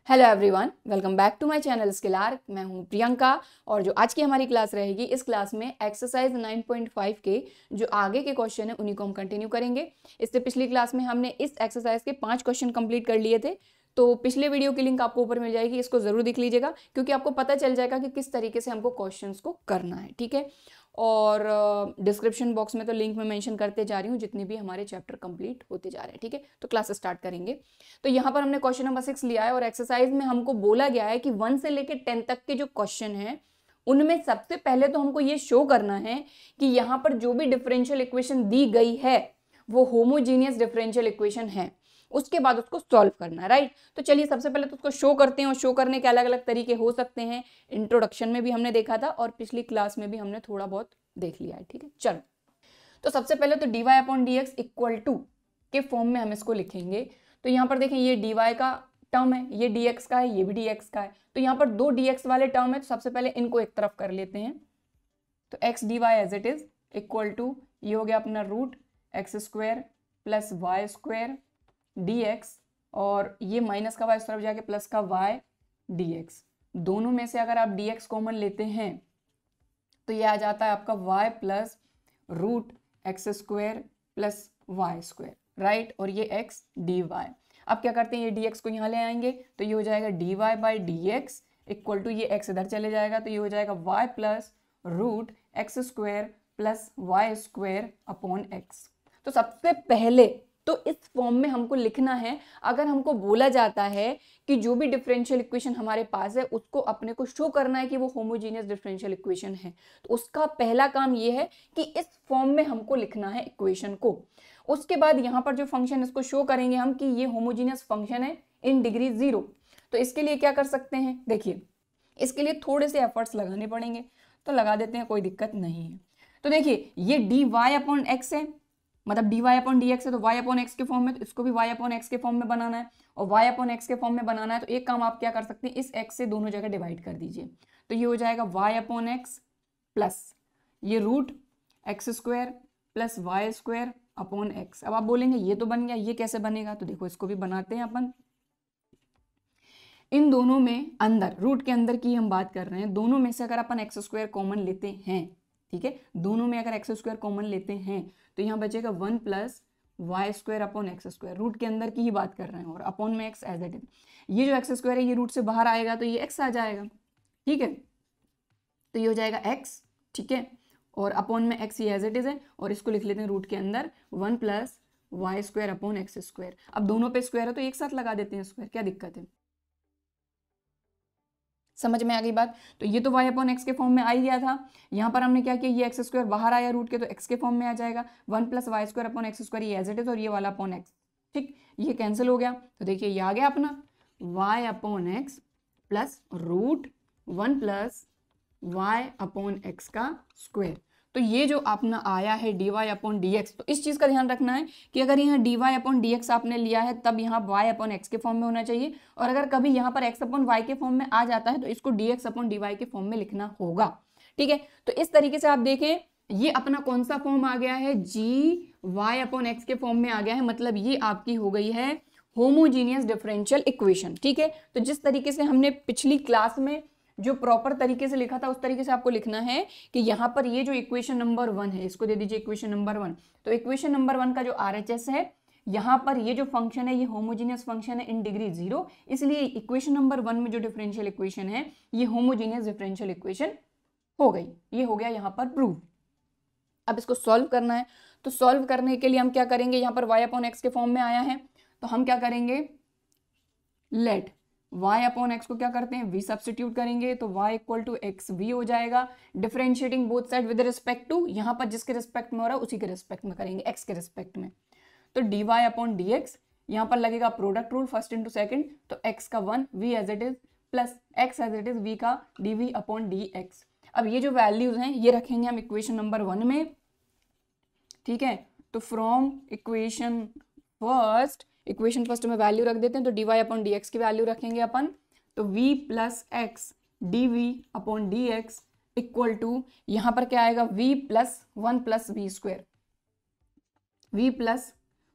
Hello everyone, welcome back to my channel Skill Arc. मैं हूं प्रियंका और जो आज की हमारी क्लास रहेगी, इस क्लास में एक्सरसाइज 9.5 के जो आगे के क्वेश्चन है उन्हीं को हम कंटिन्यू करेंगे। इससे पिछली क्लास में हमने इस एक्सरसाइज के 5 क्वेश्चन कंप्लीट कर लिए थे, तो पिछले वीडियो की लिंक आपको ऊपर मिल जाएगी, इसको जरूर देख लीजिएगा क्योंकि आपको पता चल जाएगा कि किस तरीके से हमको क्वेश्चंस को करना है। ठीक है, और डिस्क्रिप्शन बॉक्स में तो लिंक में मेंशन करते जा रही हूँ जितने भी हमारे चैप्टर कंप्लीट होते जा रहे हैं। ठीक है, तो क्लास स्टार्ट करेंगे। तो यहाँ पर हमने क्वेश्चन नंबर 6 लिया है और एक्सरसाइज में हमको बोला गया है कि 1 से लेकर 10 तक के जो क्वेश्चन हैं उनमें सबसे पहले तो हमको ये शो करना है कि यहाँ पर जो भी डिफरेंशियल इक्वेशन दी गई है वो होमोजीनियस डिफरेंशियल इक्वेशन है, उसके बाद उसको सॉल्व करना है। राइट, तो चलिए सबसे पहले तो उसको शो करते हैं और शो करने के अलग अलग तरीके हो सकते हैं। इंट्रोडक्शन में भी हमने देखा था और पिछली क्लास में भी हमने थोड़ा बहुत देख लिया है। ठीक है, चलो तो सबसे पहले तो dy upon dx equal to के फॉर्म में हम इसको लिखेंगे। तो यहाँ पर देखें, ये dy का टर्म है, ये dx का है, ये भी dx का है। तो यहाँ पर दो dx वाले टर्म है, तो सबसे पहले इनको एक तरफ कर लेते हैं। तो x dy as it is equal to ये हो गया अपना root x square plus Y square dx, और ये माइनस का y इस तरफ जाके प्लस का y dx। दोनों में से अगर आप dx कॉमन लेते हैं तो ये आ जाता है आपका y plus root x square plus Y square. Right, और ये x dy। अब क्या करते हैं, ये dx को यहाँ ले आएंगे तो ये हो जाएगा dy by dx equal to ये x इधर चले जाएगा तो ये हो जाएगा y plus root x square plus Y square upon x। तो सबसे पहले तो इस फॉर्म में हमको लिखना है। अगर हमको बोला जाता है कि जो भी डिफरेंशियल इक्वेशन हमारे पास है उसको अपने को शो करना है कि वो होमोजीनियस डिफरेंशियल इक्वेशन है, तो उसका पहला काम ये है कि इस फॉर्म में हमको लिखना है इक्वेशन को। उसके बाद यहाँ पर जो फंक्शन इसको शो करेंगे हम कि ये होमोजीनियस फंक्शन है इन डिग्री 0। तो इसके लिए क्या कर सकते हैं, देखिए इसके लिए थोड़े से एफर्ट्स लगाने पड़ेंगे, तो लगा देते हैं, कोई दिक्कत नहीं है। तो देखिए ये dy अपॉन एक्स है, मतलब dy अपॉन dx है, तो y अपॉन एक्स के फॉर्म में, तो इसको भी y अपॉन एक्स के फॉर्म में बनाना है और y अपॉन एक्स के फॉर्म में बनाना है। तो एक काम आप क्या कर सकते हैं, इस x से दोनों जगह डिवाइड कर दीजिए, तो ये हो जाएगा y अपॉन एक्स प्लस ये root x square plus Y square upon x. अब आप बोलेंगे ये तो बन गया, ये कैसे बनेगा, तो देखो इसको भी बनाते हैं अपन। इन दोनों में अंदर रूट के अंदर की हम बात कर रहे हैं, दोनों में से अगर अपन एक्स स्क्वायर कॉमन लेते हैं, ठीक है, दोनों में अगर एक्स स्क्वायर कॉमन लेते हैं तो यहाँ बचेगा 1 plus Y square upon x square. Root के अंदर की ही बात कर रहे हैं और अपॉन में एक्स एज इट इज। ये जो एक्स स्क्वायर है ये रूट से बाहर आएगा तो ये एक्स आ जाएगा। ठीक है, तो ये हो जाएगा एक्स, ठीक है, और अपॉन में एक्स ये एज इट इज है, और इसको लिख लेते हैं रूट के अंदर 1 plus Y square upon x square. अब दोनों पे स्क्वायर है तो एक साथ लगा देते हैं स्क्वायर, क्या दिक्कत है, समझ में आ गई बात। तो ये तो y अपॉन एक्स के फॉर्म में आ ही गया था। यहाँ पर हमने क्या किया, ये एक्स स्क्वायर बाहर आया रूट के तो x के फॉर्म में आ जाएगा 1 plus Y square upon x square, ये एज इट इज, और ये वाला अपॉन x। ठीक, ये कैंसिल हो गया, तो देखिए ये आ गया अपना y upon x plus root 1 plus y upon x का स्क्वायर। तो ये जो अपना आया है dy अपॉन dx, तो इस चीज़ का ध्यान रखना है कि अगर यहाँ dy अपॉन dx आपने लिया है तब यहाँ y अपॉन x के फॉर्म में होना चाहिए, और अगर कभी यहाँ पर x अपॉन y के फॉर्म में आ जाता है तो इसको dx अपॉन dy के फॉर्म में लिखना होगा। ठीक है, तो इस तरीके से आप देखें ये अपना कौन सा फॉर्म आ गया है, gy अपॉन x के फॉर्म में आ गया है, मतलब ये आपकी हो गई है होमोजीनियस डिफरेंशियल इक्वेशन। ठीक है, तो जिस तरीके से हमने पिछली क्लास में जो प्रॉपर तरीके से लिखा था उस तरीके से आपको लिखना है कि यहाँ पर ये जो इक्वेशन नंबर 1 है इसको दे दीजिए इक्वेशन नंबर 1। तो इक्वेशन नंबर 1 का जो RHS है, यहाँ पर ये जो फंक्शन है ये होमोजीनियस फंक्शन है इन डिग्री 0, इसलिए इक्वेशन नंबर 1 में जो डिफरेंशियल इक्वेशन है ये होमोजीनियस डिफरेंशियल इक्वेशन हो गई। ये हो गया यहाँ पर प्रूव। अब इसको सॉल्व करना है, तो सॉल्व करने के लिए हम क्या करेंगे, यहाँ पर y अपॉन एक्स के फॉर्म में आया है तो हम क्या करेंगे, लेट y अपॉन एक्स को क्या करते हैं, v सब्स्टिट्यूट करेंगे तो y equal to x v हो जाएगा। Differentiating both side with respect to, यहाँ पर जिसके रिस्पेक्ट में हो रहा है उसी के रिस्पेक्ट में करेंगे, x के रिस्पेक्ट में। तो dy अपॉन dx, यहाँ पर लगेगा product rule first into second, तो x का 1 v as it is plus x as it is v का dv अपॉन dx। अब ये जो वैल्यूज हैं ये रखेंगे हम इक्वेशन नंबर 1 में। ठीक है, तो फ्रॉम इक्वेशन फर्स्ट में वैल्यू रख देते हैं, तो dy अपॉन dx की वैल्यू रखेंगे अपन, तो v plus x dv upon dx equal to यहाँ पर क्या आएगा, v plus 1 plus v square, v plus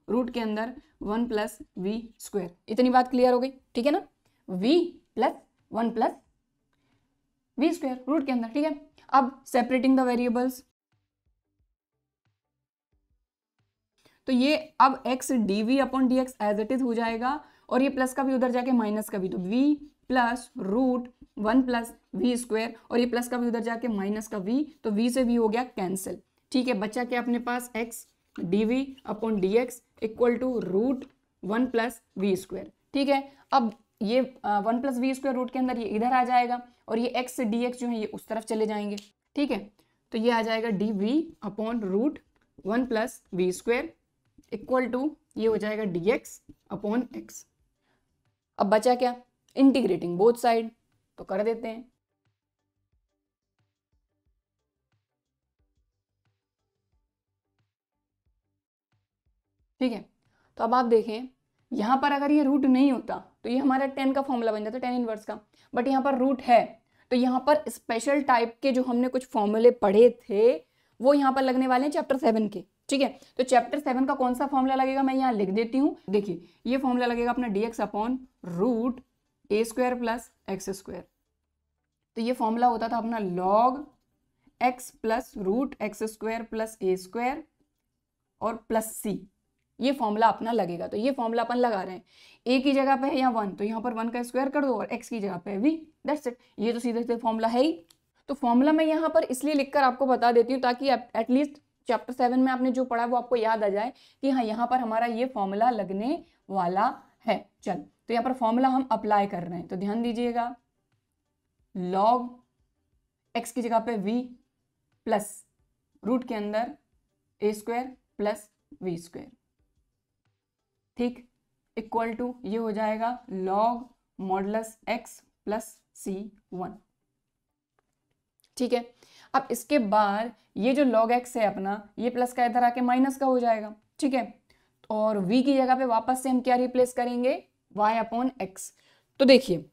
root के अंदर 1 प्लस वी स्क्वायर। इतनी बात क्लियर हो गई, ठीक है ना। v plus 1 plus v square root के अंदर, ठीक है। अब सेपरेटिंग द वेरिएबल्स, तो ये अब x dv upon dx as it is हो जाएगा, और ये प्लस का भी उधर जाके माइनस का भी, तो v plus root 1 plus v square, और ये प्लस का भी उधर जाके माइनस का v, तो v से v हो गया कैंसिल, ठीक है। बचा क्या अपने पास, x dv upon dx equal to root 1 plus v square, ठीक है। अब ये 1 प्लस वी स्क्वायर रूट के अंदर ये इधर आ जाएगा, और ये x dx जो है ये उस तरफ चले जाएंगे, ठीक है। तो ये आ जाएगा dv upon root 1 plus v square equal to ये हो जाएगा dx अपॉन x। अब बचा क्या, इंटीग्रेटिंग बोथ साइड, तो कर देते हैं। ठीक है, तो अब आप देखें यहां पर अगर ये रूट नहीं होता तो ये हमारा tan का फॉर्मूला बन जाता, tan इनवर्स का, बट यहाँ पर रूट है, तो यहाँ पर स्पेशल टाइप के जो हमने कुछ फॉर्मूले पढ़े थे वो यहाँ पर लगने वाले हैं चैप्टर 7 के, ठीक है। तो चैप्टर 7 का कौन सा फॉर्मूला लगेगा मैं यहाँ लिख देती हूँ। देखिए ये फॉर्मूला लगेगा अपना dx upon root A square plus X square. तो ये फॉर्मूला होता था अपना log x plus root x square plus A square और प्लस सी, ये फॉर्मूला अपना लगेगा। तो ये फॉर्मूला अपन लगा रहे हैं, a की जगह पे है यहाँ 1, तो यहाँ पर 1 का स्क्वायर कर दो, और x की जगह पे v, दैट्स इट। ये तो सीधे सीधे फॉर्मूला है ही। तो फॉर्मूला मैं यहाँ पर इसलिए लिखकर आपको बता देती हूँ ताकि एटलीस्ट चैप्टर 7 में आपने जो पढ़ा वो आपको याद आ जाए कि हाँ यहाँ पर हमारा ये फॉर्मूला लगने वाला है। चल, तो यहाँ पर फॉर्मूला हम अप्लाई कर रहे हैं, तो ध्यान दीजिएगा, log x की जगह पे v प्लस रूट के अंदर ए स्क्वायर प्लस वी स्क्वायर, ठीक, इक्वल टू ये हो जाएगा log modulus x plus c1, ठीक है। अब इसके बाद ये जो log x है अपना, ये प्लस का इधर आके माइनस का हो जाएगा, ठीक है। और v की जगह पे वापस से हम क्या रिप्लेस करेंगे, y अपॉन x। तो देखिए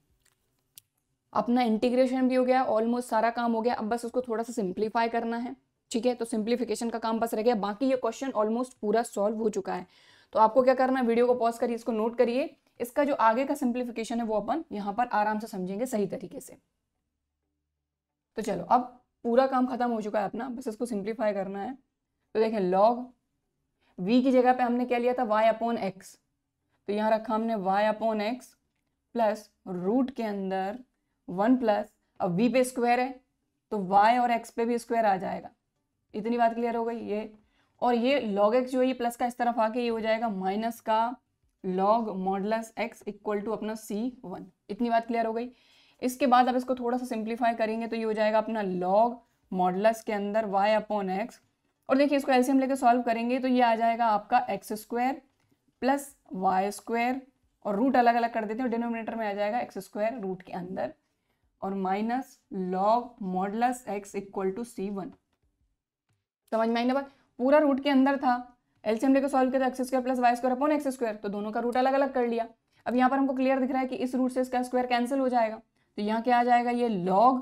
अपना इंटीग्रेशन भी हो गया, ऑलमोस्ट सारा काम हो गया, अब बस उसको थोड़ा सा सिंप्लीफाई करना है, ठीक है। तो सिंप्लीफिकेशन का काम बस रह गया, बाकी ये क्वेश्चन ऑलमोस्ट पूरा सॉल्व हो चुका है। तो आपको क्या करना है, वीडियो को पॉज करिए, इसको नोट करिए, इसका जो आगे का सिंप्लीफिकेशन है वो अपन यहाँ पर आराम से समझेंगे सही तरीके से। तो चलो अब पूरा काम खत्म हो चुका है अपना, बस इसको सिंप्लीफाई करना है। तो देखें log v की जगह पे हमने क्या लिया था, y अपॉन एक्स, तो यहाँ रखा हमने y upon x plus root के अंदर 1 प्लस, अब v पे स्क्वायर है तो y और x पे भी स्क्वायर आ जाएगा, इतनी बात क्लियर हो गई ये। और ये log x जो है ये प्लस का इस तरफ आके ये हो जाएगा माइनस का log modulus x equal to अपना c1, इतनी बात क्लियर हो गई। इसके बाद अब इसको थोड़ा सा सिंप्लीफाई करेंगे तो ये हो जाएगा अपना log मॉडुलस के अंदर y अपॉन एक्स, और देखिए इसको एलसीएम लेके सॉल्व करेंगे तो ये आ जाएगा आपका x square plus Y square, और रूट अलग अलग कर देते हैं, डिनोमिनेटर में आ जाएगा एक्स स्क्वायर रूट के अंदर, और minus log modulus x equal to c1। समझ में आई ना बात, पूरा रूट के अंदर था, एलसीएम लेके सॉल्व किया तो x square plus Y square upon x square, तो दोनों का रूट अलग अलग कर लिया। अब यहाँ पर हमको क्लियर दिख रहा है कि इस रूट से इसका स्क्वायर कैंसिल हो जाएगा, तो यहाँ क्या आ जाएगा, ये log,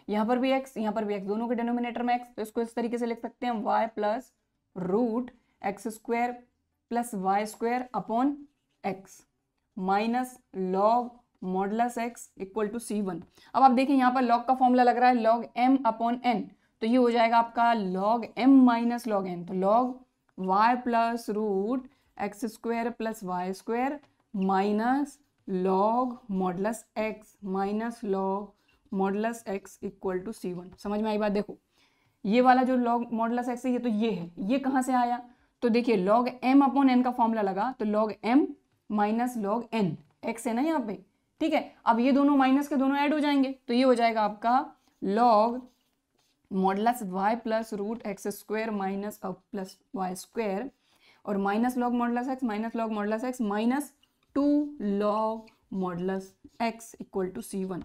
यहाँ पर भी x, यहाँ पर भी x, दोनों के डिनोमिनेटर में x, तो इसको इस तरीके से लिख सकते हैं y plus root x square plus Y square upon x minus log modulus x equal to c1। अब आप देखिए यहाँ पर log का फॉर्मूला लग रहा है log m अपॉन n, तो ये हो जाएगा आपका log m minus log n, तो log y plus root x square plus Y square minus log modulus x minus log modulus x equal to c1। समझ में आई बात। देखो ये वाला जो log मॉडुलस x है ये तो ये है, ये कहाँ से आया, तो देखिए log m अपॉन n का फॉर्मूला लगा, तो log m minus log n, x है ना यहाँ पे, ठीक है। अब ये दोनों माइनस के दोनों ऐड हो जाएंगे, तो ये हो जाएगा आपका log modulus y plus root x square minus plus Y square, और minus log modulus x minus log modulus x minus 2 log modulus x equal to c1।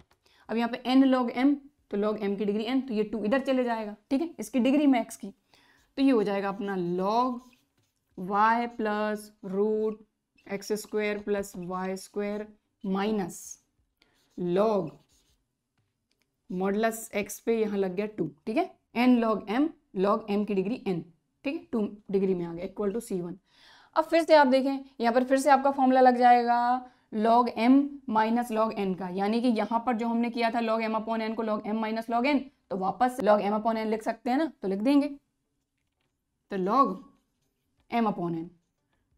अब यहाँ पे n log m, तो log m की degree n, तो ये 2 इधर चले जाएगा, ठीक है, इसकी डिग्री में x की, तो ये हो जाएगा अपना log y plus root x square plus Y square minus log modulus x पे यहाँ लग गया 2, ठीक है, n log m की डिग्री n, ठीक है, 2 डिग्री में आ गया इक्वल टू c1। अब फिर से आप देखें यहाँ पर फिर से आपका फॉर्मूला लग जाएगा log m minus log n का, यानी कि यहाँ पर जो हमने किया था log m अपॉन n को log m minus log n, तो वापस log m अपॉन n लिख सकते हैं ना, तो लिख देंगे, तो log m अपॉन n,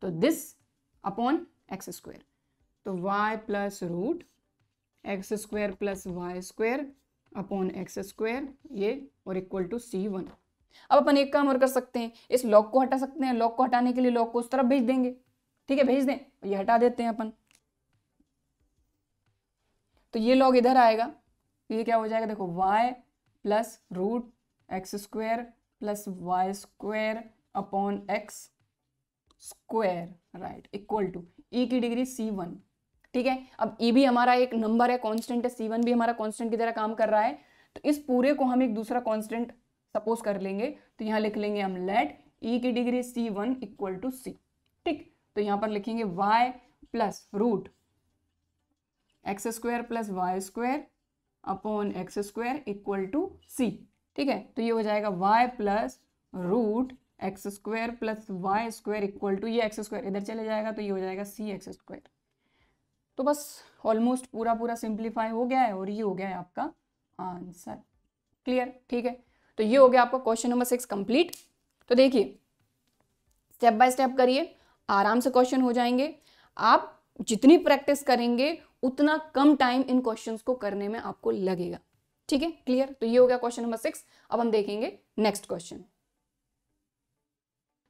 तो दिस अपॉन एक्स स्क्वायर, तो y plus root x square plus Y square upon x square, ये और इक्वल टू c1। अब अपन एक काम और कर सकते हैं, इस log को हटा सकते हैं, log को हटाने के लिए log को उस तरफ भेज देंगे, ठीक है, भेज दें, ये हटा देते हैं अपन, तो ये log इधर आएगा, ये क्या हो जाएगा, देखो y plus root x square plus Y square upon x square, right, equal to e की डिग्री c1, ठीक है। अब e भी हमारा एक नंबर है, कांस्टेंट है, c1 भी हमारा कांस्टेंट की तरह काम कर रहा है, तो इस पूरे को हम एक दूसरा कांस्टेंट सपोज कर लेंगे, तो यहाँ लिख लेंगे हम लेट e की degree c1 equal to c, ठीक, तो यहाँ पर लिखेंगे y plus root x square plus Y square upon x square equal to c, ठीक है, तो ये हो जाएगा y plus root x square plus Y square equal to, ये एक्स स्क्वायर इधर चले जाएगा, तो ये हो जाएगा c एक्स स्क्वायर। तो बस ऑलमोस्ट पूरा सिंप्लीफाई हो गया है और ये हो गया है आपका आंसर, क्लियर, ठीक है। तो ये हो गया आपका क्वेश्चन नंबर 6 कंप्लीट। तो देखिए स्टेप बाय स्टेप करिए, आराम से क्वेश्चन हो जाएंगे, आप जितनी प्रैक्टिस करेंगे उतना कम टाइम इन क्वेश्चंस को करने में आपको लगेगा, ठीक है, क्लियर। तो ये हो गया क्वेश्चन नंबर 6। अब हम देखेंगे नेक्स्ट क्वेश्चन।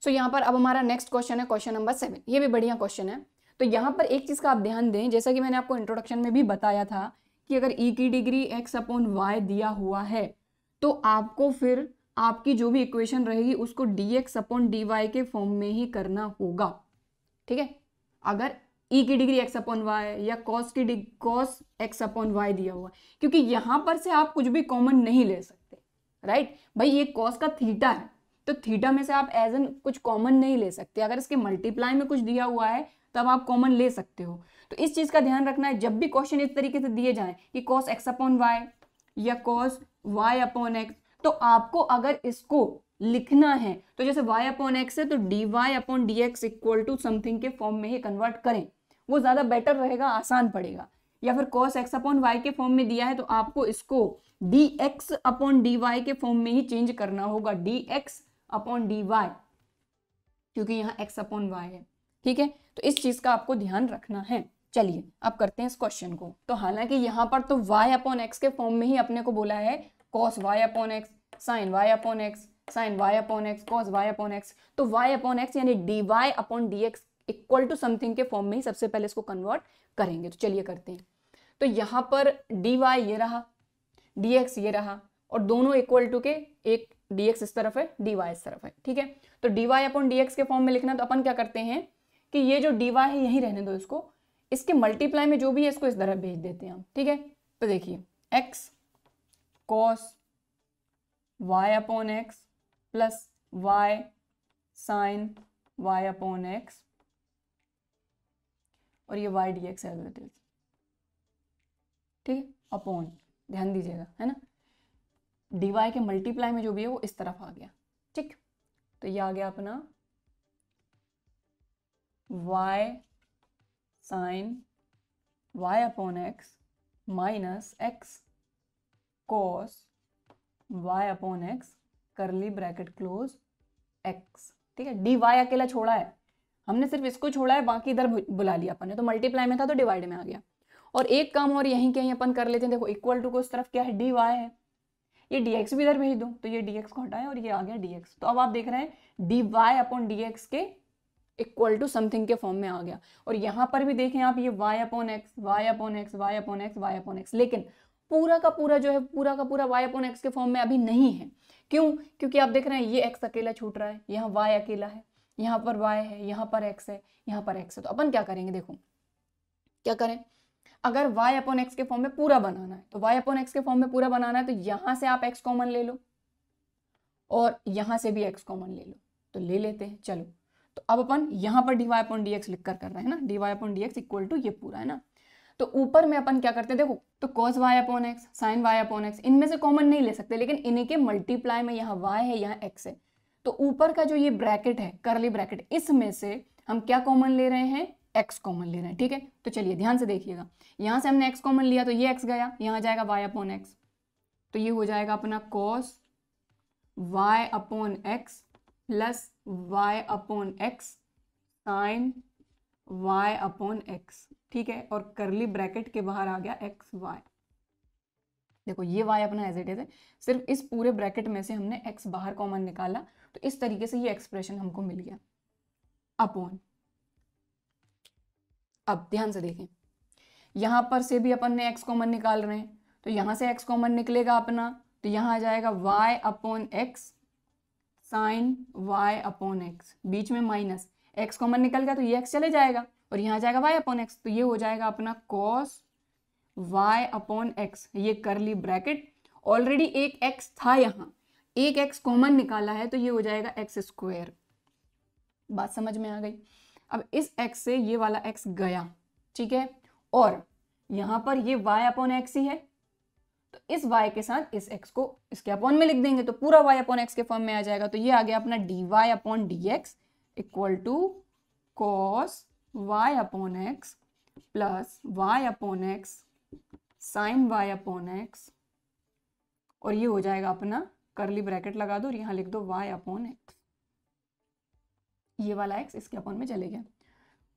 सो यहाँ पर अब हमारा नेक्स्ट क्वेश्चन है क्वेश्चन नंबर 7। ये भी बढ़िया क्वेश्चन है। तो यहाँ पर एक चीज का आप ध्यान दें, जैसा कि मैंने आपको इंट्रोडक्शन में भी बताया था कि अगर e की डिग्री x अपॉन वाई दिया हुआ है तो आपको फिर आपकी जो भी इक्वेशन रहेगी उसको dx अपॉन dy के फॉर्म में ही करना होगा, ठीक है। अगर e की डिग्री x अपॉन वाई या cos x अपॉन वाई दिया हुआ है, क्योंकि यहाँ पर से आप कुछ भी कॉमन नहीं ले सकते, राइट भाई, ये cos का थीटा है तो थीटा में से आप एज एन कुछ कॉमन नहीं ले सकते। अगर इसके मल्टीप्लाई में कुछ दिया हुआ है तब आप कॉमन ले सकते हो। तो इस चीज का ध्यान रखना है, जब भी क्वेश्चन इस तरीके से दिए जाएं कि cos x अपॉन वाई या cos y अपॉन x, तो आपको अगर इसको लिखना है तो जैसे y अपॉन x है तो dy upon dx equal to something के फॉर्म में ही कन्वर्ट करें, वो ज्यादा बेटर रहेगा, आसान पड़ेगा। या फिर cos x अपॉन वाई के फॉर्म में दिया है तो आपको इसको dx अपॉन dy के फॉर्म में ही चेंज करना होगा, dx अपॉन dy, क्योंकि यहाँ x अपॉन y है, ठीक है। तो इस चीज का आपको ध्यान रखना है। चलिए अब करते हैं इस क्वेश्चन को। तो हालांकि यहाँ पर तो y अपॉन x के फॉर्म में ही अपने को बोला है cos y upon x sin y upon x sin y upon x cos y upon x, तो y अपॉन x यानी dy upon dx equal to something के फॉर्म में ही सबसे पहले इसको कन्वर्ट करेंगे। तो चलिए करते हैं। तो यहाँ पर dy ये रहा, dx ये रहा, और दोनों इक्वल टू के, एक dx इस तरफ है, dy इस तरफ है, ठीक है। तो dy अपॉन dx के फॉर्म में लिखना, तो अपन क्या करते हैं कि ये जो dy है यही रहने दो इसको, इसके मल्टीप्लाई में जो भी है इसको इस तरह भेज देते हैं हम, ठीक है। तो देखिए x cos y upon x plus y sin y upon x, और ये y dx as it is, ठीक है, अपॉन, ध्यान दीजिएगा, है ना, dy के मल्टीप्लाई में जो भी है वो इस तरफ आ गया, ठीक। तो ये आ गया अपना y sin y upon x minus x cos y upon x करली ब्रैकेट क्लोज x, ठीक है। dy अकेला छोड़ा है हमने, सिर्फ इसको छोड़ा है, बाकी इधर बुला लिया अपन ने, तो मल्टीप्लाई में था तो डिवाइड में आ गया। और एक काम और यहीं कहीं अपन कर लेते हैं, देखो इक्वल टू को उस तरफ क्या है, dy है, ये dx भी इधर भेज दो, तो ये dx को हटाए और ये आ गया dx। तो अब आप देख रहे हैं dy अपॉन dx के इक्वल टू समथिंग के फॉर्म में आ गया। और यहाँ पर भी देखें आप, ये y upon x y upon x y upon x y upon x, लेकिन पूरा का पूरा जो है, पूरा का पूरा y अपॉन x के फॉर्म में अभी नहीं है। क्यों? क्योंकि आप देख रहे हैं ये x अकेला छूट रहा है, यहाँ y अकेला है, यहाँ पर y है, यहाँ पर x है, यहाँ पर x है। तो अपन क्या करेंगे, देखो क्या करें, अगर y अपॉन x के फॉर्म में पूरा बनाना है, तो y अपॉन x के फॉर्म में पूरा बनाना है, तो यहाँ से आप x कॉमन ले लो और यहाँ से भी x कॉमन ले लो, तो ले लेते हैं। चलो, तो अब अपन यहाँ पर dy अपॉन dx लिख कर रहे हैं ना, dy upon dx equal to ये पूरा, है ना। तो ऊपर में अपन क्या करते हैं, देखो, तो cos y upon x sin y upon x, इनमें से कॉमन नहीं ले सकते, लेकिन इन्हीं के मल्टीप्लाई में यहाँ y है, यहाँ x है। तो ऊपर का जो ये ब्रैकेट है, करली ब्रैकेट, इसमें से हम क्या कॉमन ले रहे हैं, x कॉमन ले रहे हैं, ठीक है। तो चलिए ध्यान से देखिएगा, यहाँ से हमने x कॉमन लिया तो ये x गया, यहाँ जाएगा y अपॉन एक्स, तो ये हो जाएगा अपना cos y upon x plus y upon x sine y upon x, ठीक है। और करली ब्रैकेट के बाहर आ गया एक्स वाई। देखो ये y अपना एज इट इज है, सिर्फ इस पूरे ब्रैकेट में से हमने x बाहर कॉमन निकाला, तो इस तरीके से ये एक्सप्रेशन हमको मिल गया अपॉन। अब ध्यान से देखें, यहां पर से भी अपन ने x कॉमन निकाल रहे हैं, तो यहां से x कॉमन निकलेगा अपना, तो यहां आ जाएगा y upon x sine y upon X, बीच में माइनस, x कॉमन निकल गया तो ये x चले जाएगा, और यहाँ आ जाएगा y अपॉन एक्स, तो ये हो जाएगा अपना cos y अपॉन एक्स। ये करली ब्रैकेट, ऑलरेडी एक x था, यहाँ एक x कॉमन निकाला है, तो ये हो जाएगा एक्स स्क्वायर। बात समझ में आ गई। अब इस x से ये वाला x गया, ठीक है, और यहाँ पर ये y अपॉन एक्स ही है, तो इस y के साथ इस x को इसके अपॉन में लिख देंगे, तो पूरा y अपॉन एक्स के फॉर्म में आ जाएगा। तो ये आ गया अपना dy upon d x equal to cos y upon x plus y upon x sine y upon x, और ये हो जाएगा अपना करली ब्रैकेट लगा दो और यहाँ लिख दो y अपॉन एक्स। ये वाला x इसके अपॉन में चले गया,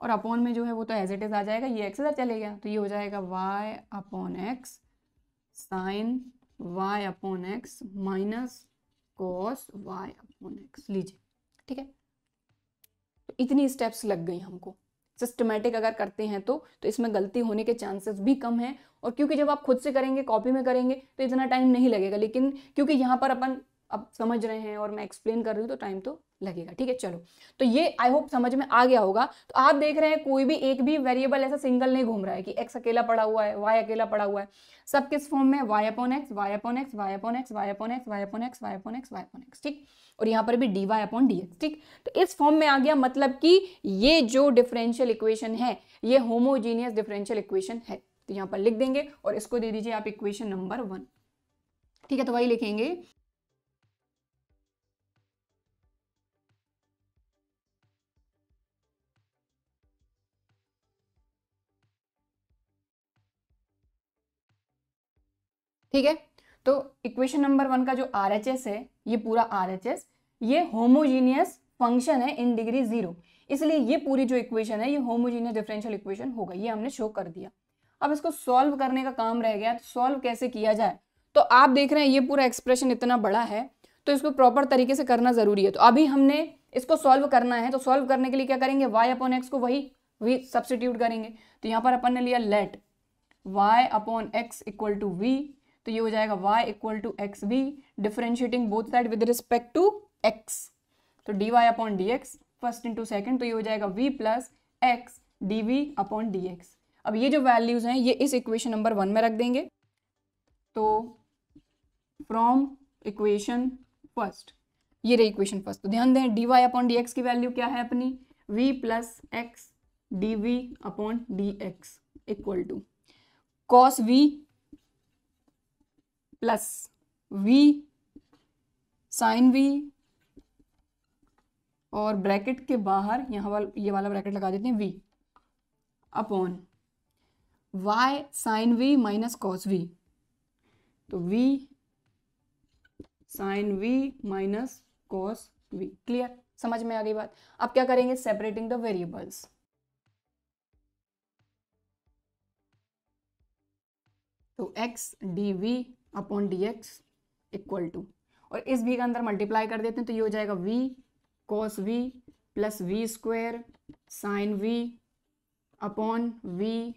और अपॉन में जो है वो तो एज इट इज आ जाएगा, ये x इधर चले गया, तो ये हो जाएगा y upon x sine y upon x minus cos y upon x. लीजिए, ठीक है। तो इतनी स्टेप्स लग गई हमको। सिस्टमेटिक अगर करते हैं तो इसमें गलती होने के चांसेस भी कम हैं, और क्योंकि जब आप खुद से करेंगे, कॉपी में करेंगे, तो इतना टाइम नहीं लगेगा, लेकिन क्योंकि यहाँ पर अपन अब समझ रहे हैं और मैं एक्सप्लेन कर रही हूँ तो टाइम तो लगेगा, ठीक है। चलो, तो ये आई होप समझ में आ गया होगा। तो आप देख रहे हैं कोई भी एक भी वेरिएबल ऐसा सिंगल नहीं घूम रहा है कि x अकेला पड़ा हुआ है, y अकेला पड़ा हुआ है, सब किस फॉर्म में, y upon x, y upon x, y upon x, y upon x, y upon x, y upon x, y upon x, ठीक। और यहाँ पर भी dy अपॉन dx, ठीक। तो इस फॉर्म में आ गया, मतलब कि ये जो डिफरेंशियल इक्वेशन है ये होमोजीनियस डिफरेंशियल इक्वेशन है। तो यहाँ पर लिख देंगे और इसको दे दीजिए आप इक्वेशन नंबर 1, ठीक है। तो वही लिखेंगे ठीक है। तो इक्वेशन नंबर 1 का जो RHS है, ये पूरा RHS ये होमोजीनियस फंक्शन है इन डिग्री 0, इसलिए ये पूरी जो इक्वेशन है ये होमोजीनियस डिफरेंशियल इक्वेशन होगा। ये हमने शो कर दिया। अब इसको सॉल्व करने का काम रह गया, तो सॉल्व कैसे किया जाए। तो आप देख रहे हैं ये पूरा एक्सप्रेशन इतना बड़ा है, तो इसको प्रॉपर तरीके से करना जरूरी है। तो अभी हमने इसको सॉल्व करना है, तो सॉल्व करने के लिए क्या करेंगे, y अपॉन एक्स को वही सब्सटीट्यूट करेंगे। तो यहाँ पर अपन ने लिया let y upon x equal to v, तो ये हो जाएगा y equal to x v, differentiating both side with respect to x, तो dy upon d x first into second, तो ये हो जाएगा v plus x d we upon d x. अब ये जो वैल्यूज हैं ये इस इक्वेशन नंबर 1 में रख देंगे। तो फ्रॉम इक्वेशन फर्स्ट, ये रही इक्वेशन फर्स्ट। तो ध्यान दें dy अपॉन डी एक्स की वैल्यू क्या है अपनी, v plus x d we upon d x equal to cos v plus v sine v, और ब्रैकेट के बाहर यहाँ ये वाला ब्रैकेट लगा देते हैं v upon y sine v minus cos v, तो v sine v minus cos v। Clear, समझ में आ गई बात। अब क्या करेंगे, सेपरेटिंग द वेरिएबल्स। तो x d we upon d x equal to, और इस v का अंदर मल्टीप्लाई कर देते हैं, तो ये हो जाएगा v cos v plus v square sine v upon v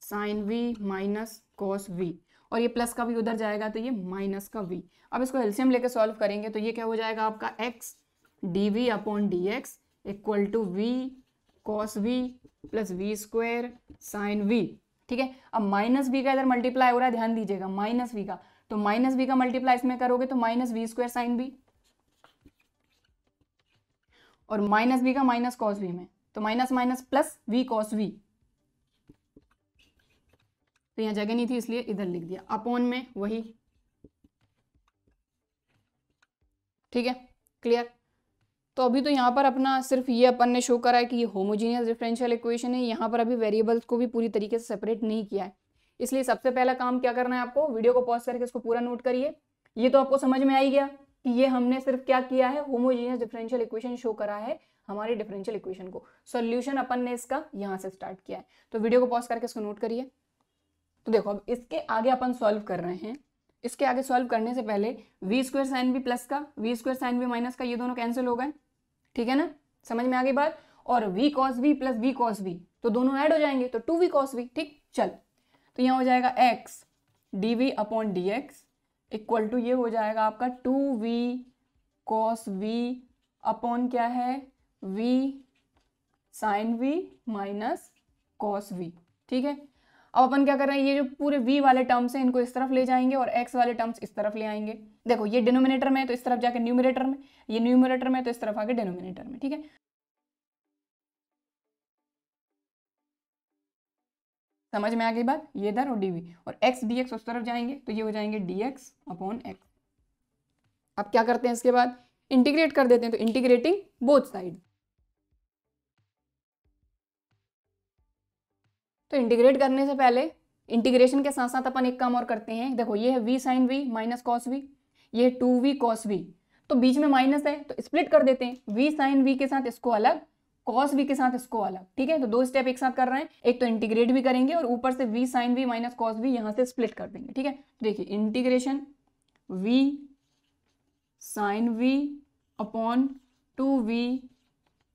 sine v minus cos v, और ये प्लस का भी उधर जाएगा तो ये माइनस का v। अब इसको एलसीएम लेके सॉल्व करेंगे, तो ये क्या हो जाएगा आपका x d we upon d x equal to v cos v plus v square sine v, ठीक है। अब माइनस v का इधर मल्टीप्लाई हो रहा है, ध्यान दीजिएगा माइनस v का, तो माइनस v का मल्टीप्लाई इसमें करोगे तो minus v square sine v, और माइनस v का माइनस कॉस v में, तो minus minus plus v cos v, तो यहाँ जगह नहीं थी इसलिए इधर लिख दिया, अपॉन में वही, ठीक है। क्लियर। तो अभी तो यहाँ पर अपना सिर्फ ये अपन ने शो करा है कि ये होमोजीनियस डिफरेंशियल इक्वेशन है, यहाँ पर अभी वेरिएबल्स को भी पूरी तरीके से सेपरेट नहीं किया है। इसलिए सबसे पहला काम क्या करना है आपको, वीडियो को पॉज करके इसको पूरा नोट करिए। ये तो आपको समझ में आ ही गया कि ये हमने सिर्फ क्या किया है, होमोजीनियस डिफरेंशियल इक्वेशन शो करा है हमारी डिफरेंशियल इक्वेशन को। सॉल्यूशन अपन ने इसका यहाँ से स्टार्ट किया है, तो वीडियो को पॉज करके इसको नोट करिए। तो देखो अब इसके आगे अपन सॉल्व कर रहे हैं। इसके आगे सॉल्व करने से पहले V square sine V plus का, V square sine V minus का, ये दोनों कैंसिल हो गए, ठीक है ना, समझ में आ गई बात। और v cos v plus v cos v, तो दोनों ऐड हो जाएंगे, तो 2v cos v, ठीक। चल, तो यहाँ हो जाएगा x dv upon dx equal to ये हो जाएगा आपका 2v cos v अपॉन क्या है, v sin v minus cos v, ठीक है। अब अपन क्या कर रहे हैं, ये जो पूरे v वाले टर्म्स हैं इनको इस तरफ ले जाएंगे और x वाले टर्म्स इस तरफ ले आएंगे। देखो ये डिनोमिनेटर में है तो इस तरफ जाके न्यूमरेटर में, ये न्यूमरेटर में है तो इस तरफ आके डिनोमिनेटर में, ठीक है। समझ में आ गई बात, ये इधर और dv, और x dx उस तरफ जाएंगे तो ये हो जाएंगे dx अपॉन x। अब क्या करते हैं, इसके बाद इंटीग्रेट कर देते हैं, तो इंटीग्रेटिंग बोथ साइड। तो इंटीग्रेट करने से पहले इंटीग्रेशन के साथ साथ अपन एक काम और करते हैं। देखो ये है v sine v minus cos v, ये है 2v cos v, तो बीच में माइनस है तो स्प्लिट कर देते हैं, v साइन v के साथ इसको अलग, cos v के साथ इसको अलग, ठीक है। तो दो स्टेप एक साथ कर रहे हैं, एक तो इंटीग्रेट भी करेंगे और ऊपर से v sine v minus cos v यहाँ से स्प्लिट कर देंगे, ठीक है। देखिए integration v sine v upon 2v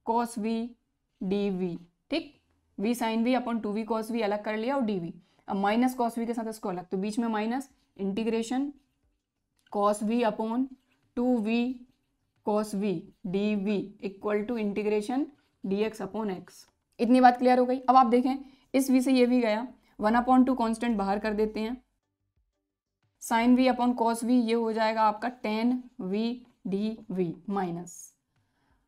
cos v dv, ठीक। v sine v upon 2v cos v अलग कर लिया और dv, अब माइनस cos v के साथ इसको अलग, तो बीच में minus, integration cos v upon 2v cos v dv equal to integration dx upon x। इतनी बात क्लियर हो गई। अब आप देखें इस v से ये भी गया, 1/2 कॉन्स्टेंट बाहर कर देते हैं, sine v upon cos v ये हो जाएगा आपका tan v dv माइनस,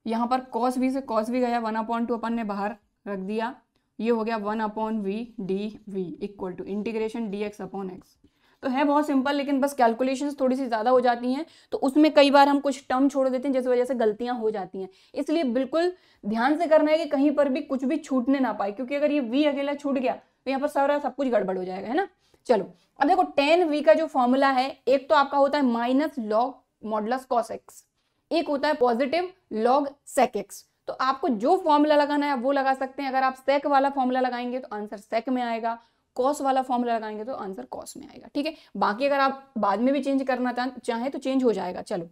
यहाँ पर cos v से cos v गया, 1/2 अपन ने बाहर रख दिया, ये हो गया 1/v dv equal to integration dx upon x। तो है बहुत सिंपल, लेकिन बस कैलकुलेशंस थोड़ी सी ज़्यादा हो जाती हैं, तो उसमें कई बार हम कुछ टर्म छोड़ देते हैं जिस वजह से गलतियां हो जाती हैं। इसलिए बिल्कुल ध्यान से करना है कि कहीं पर भी कुछ भी छूटने ना पाए, क्योंकि अगर ये v अकेला छूट गया तो यहाँ पर सारा सब कुछ गड़बड़ हो जाएगा, है ना। चलो अब देखो tan v का जो फॉर्मूला है, एक तो आपका होता है minus log modulus cos x, एक होता है पॉजिटिव लॉग सेक एक्स। तो आपको जो फॉर्मूला लगाना है आप वो लगा सकते हैं। अगर आप सेक वाला फॉर्मूला लगाएंगे तो आंसर सेक में आएगा, कॉस वाला फॉर्मूला लगाएंगे तो आंसर कॉस में आएगा, ठीक है। बाकी अगर आप बाद में भी चेंज करना चाहें तो चेंज हो जाएगा। चलो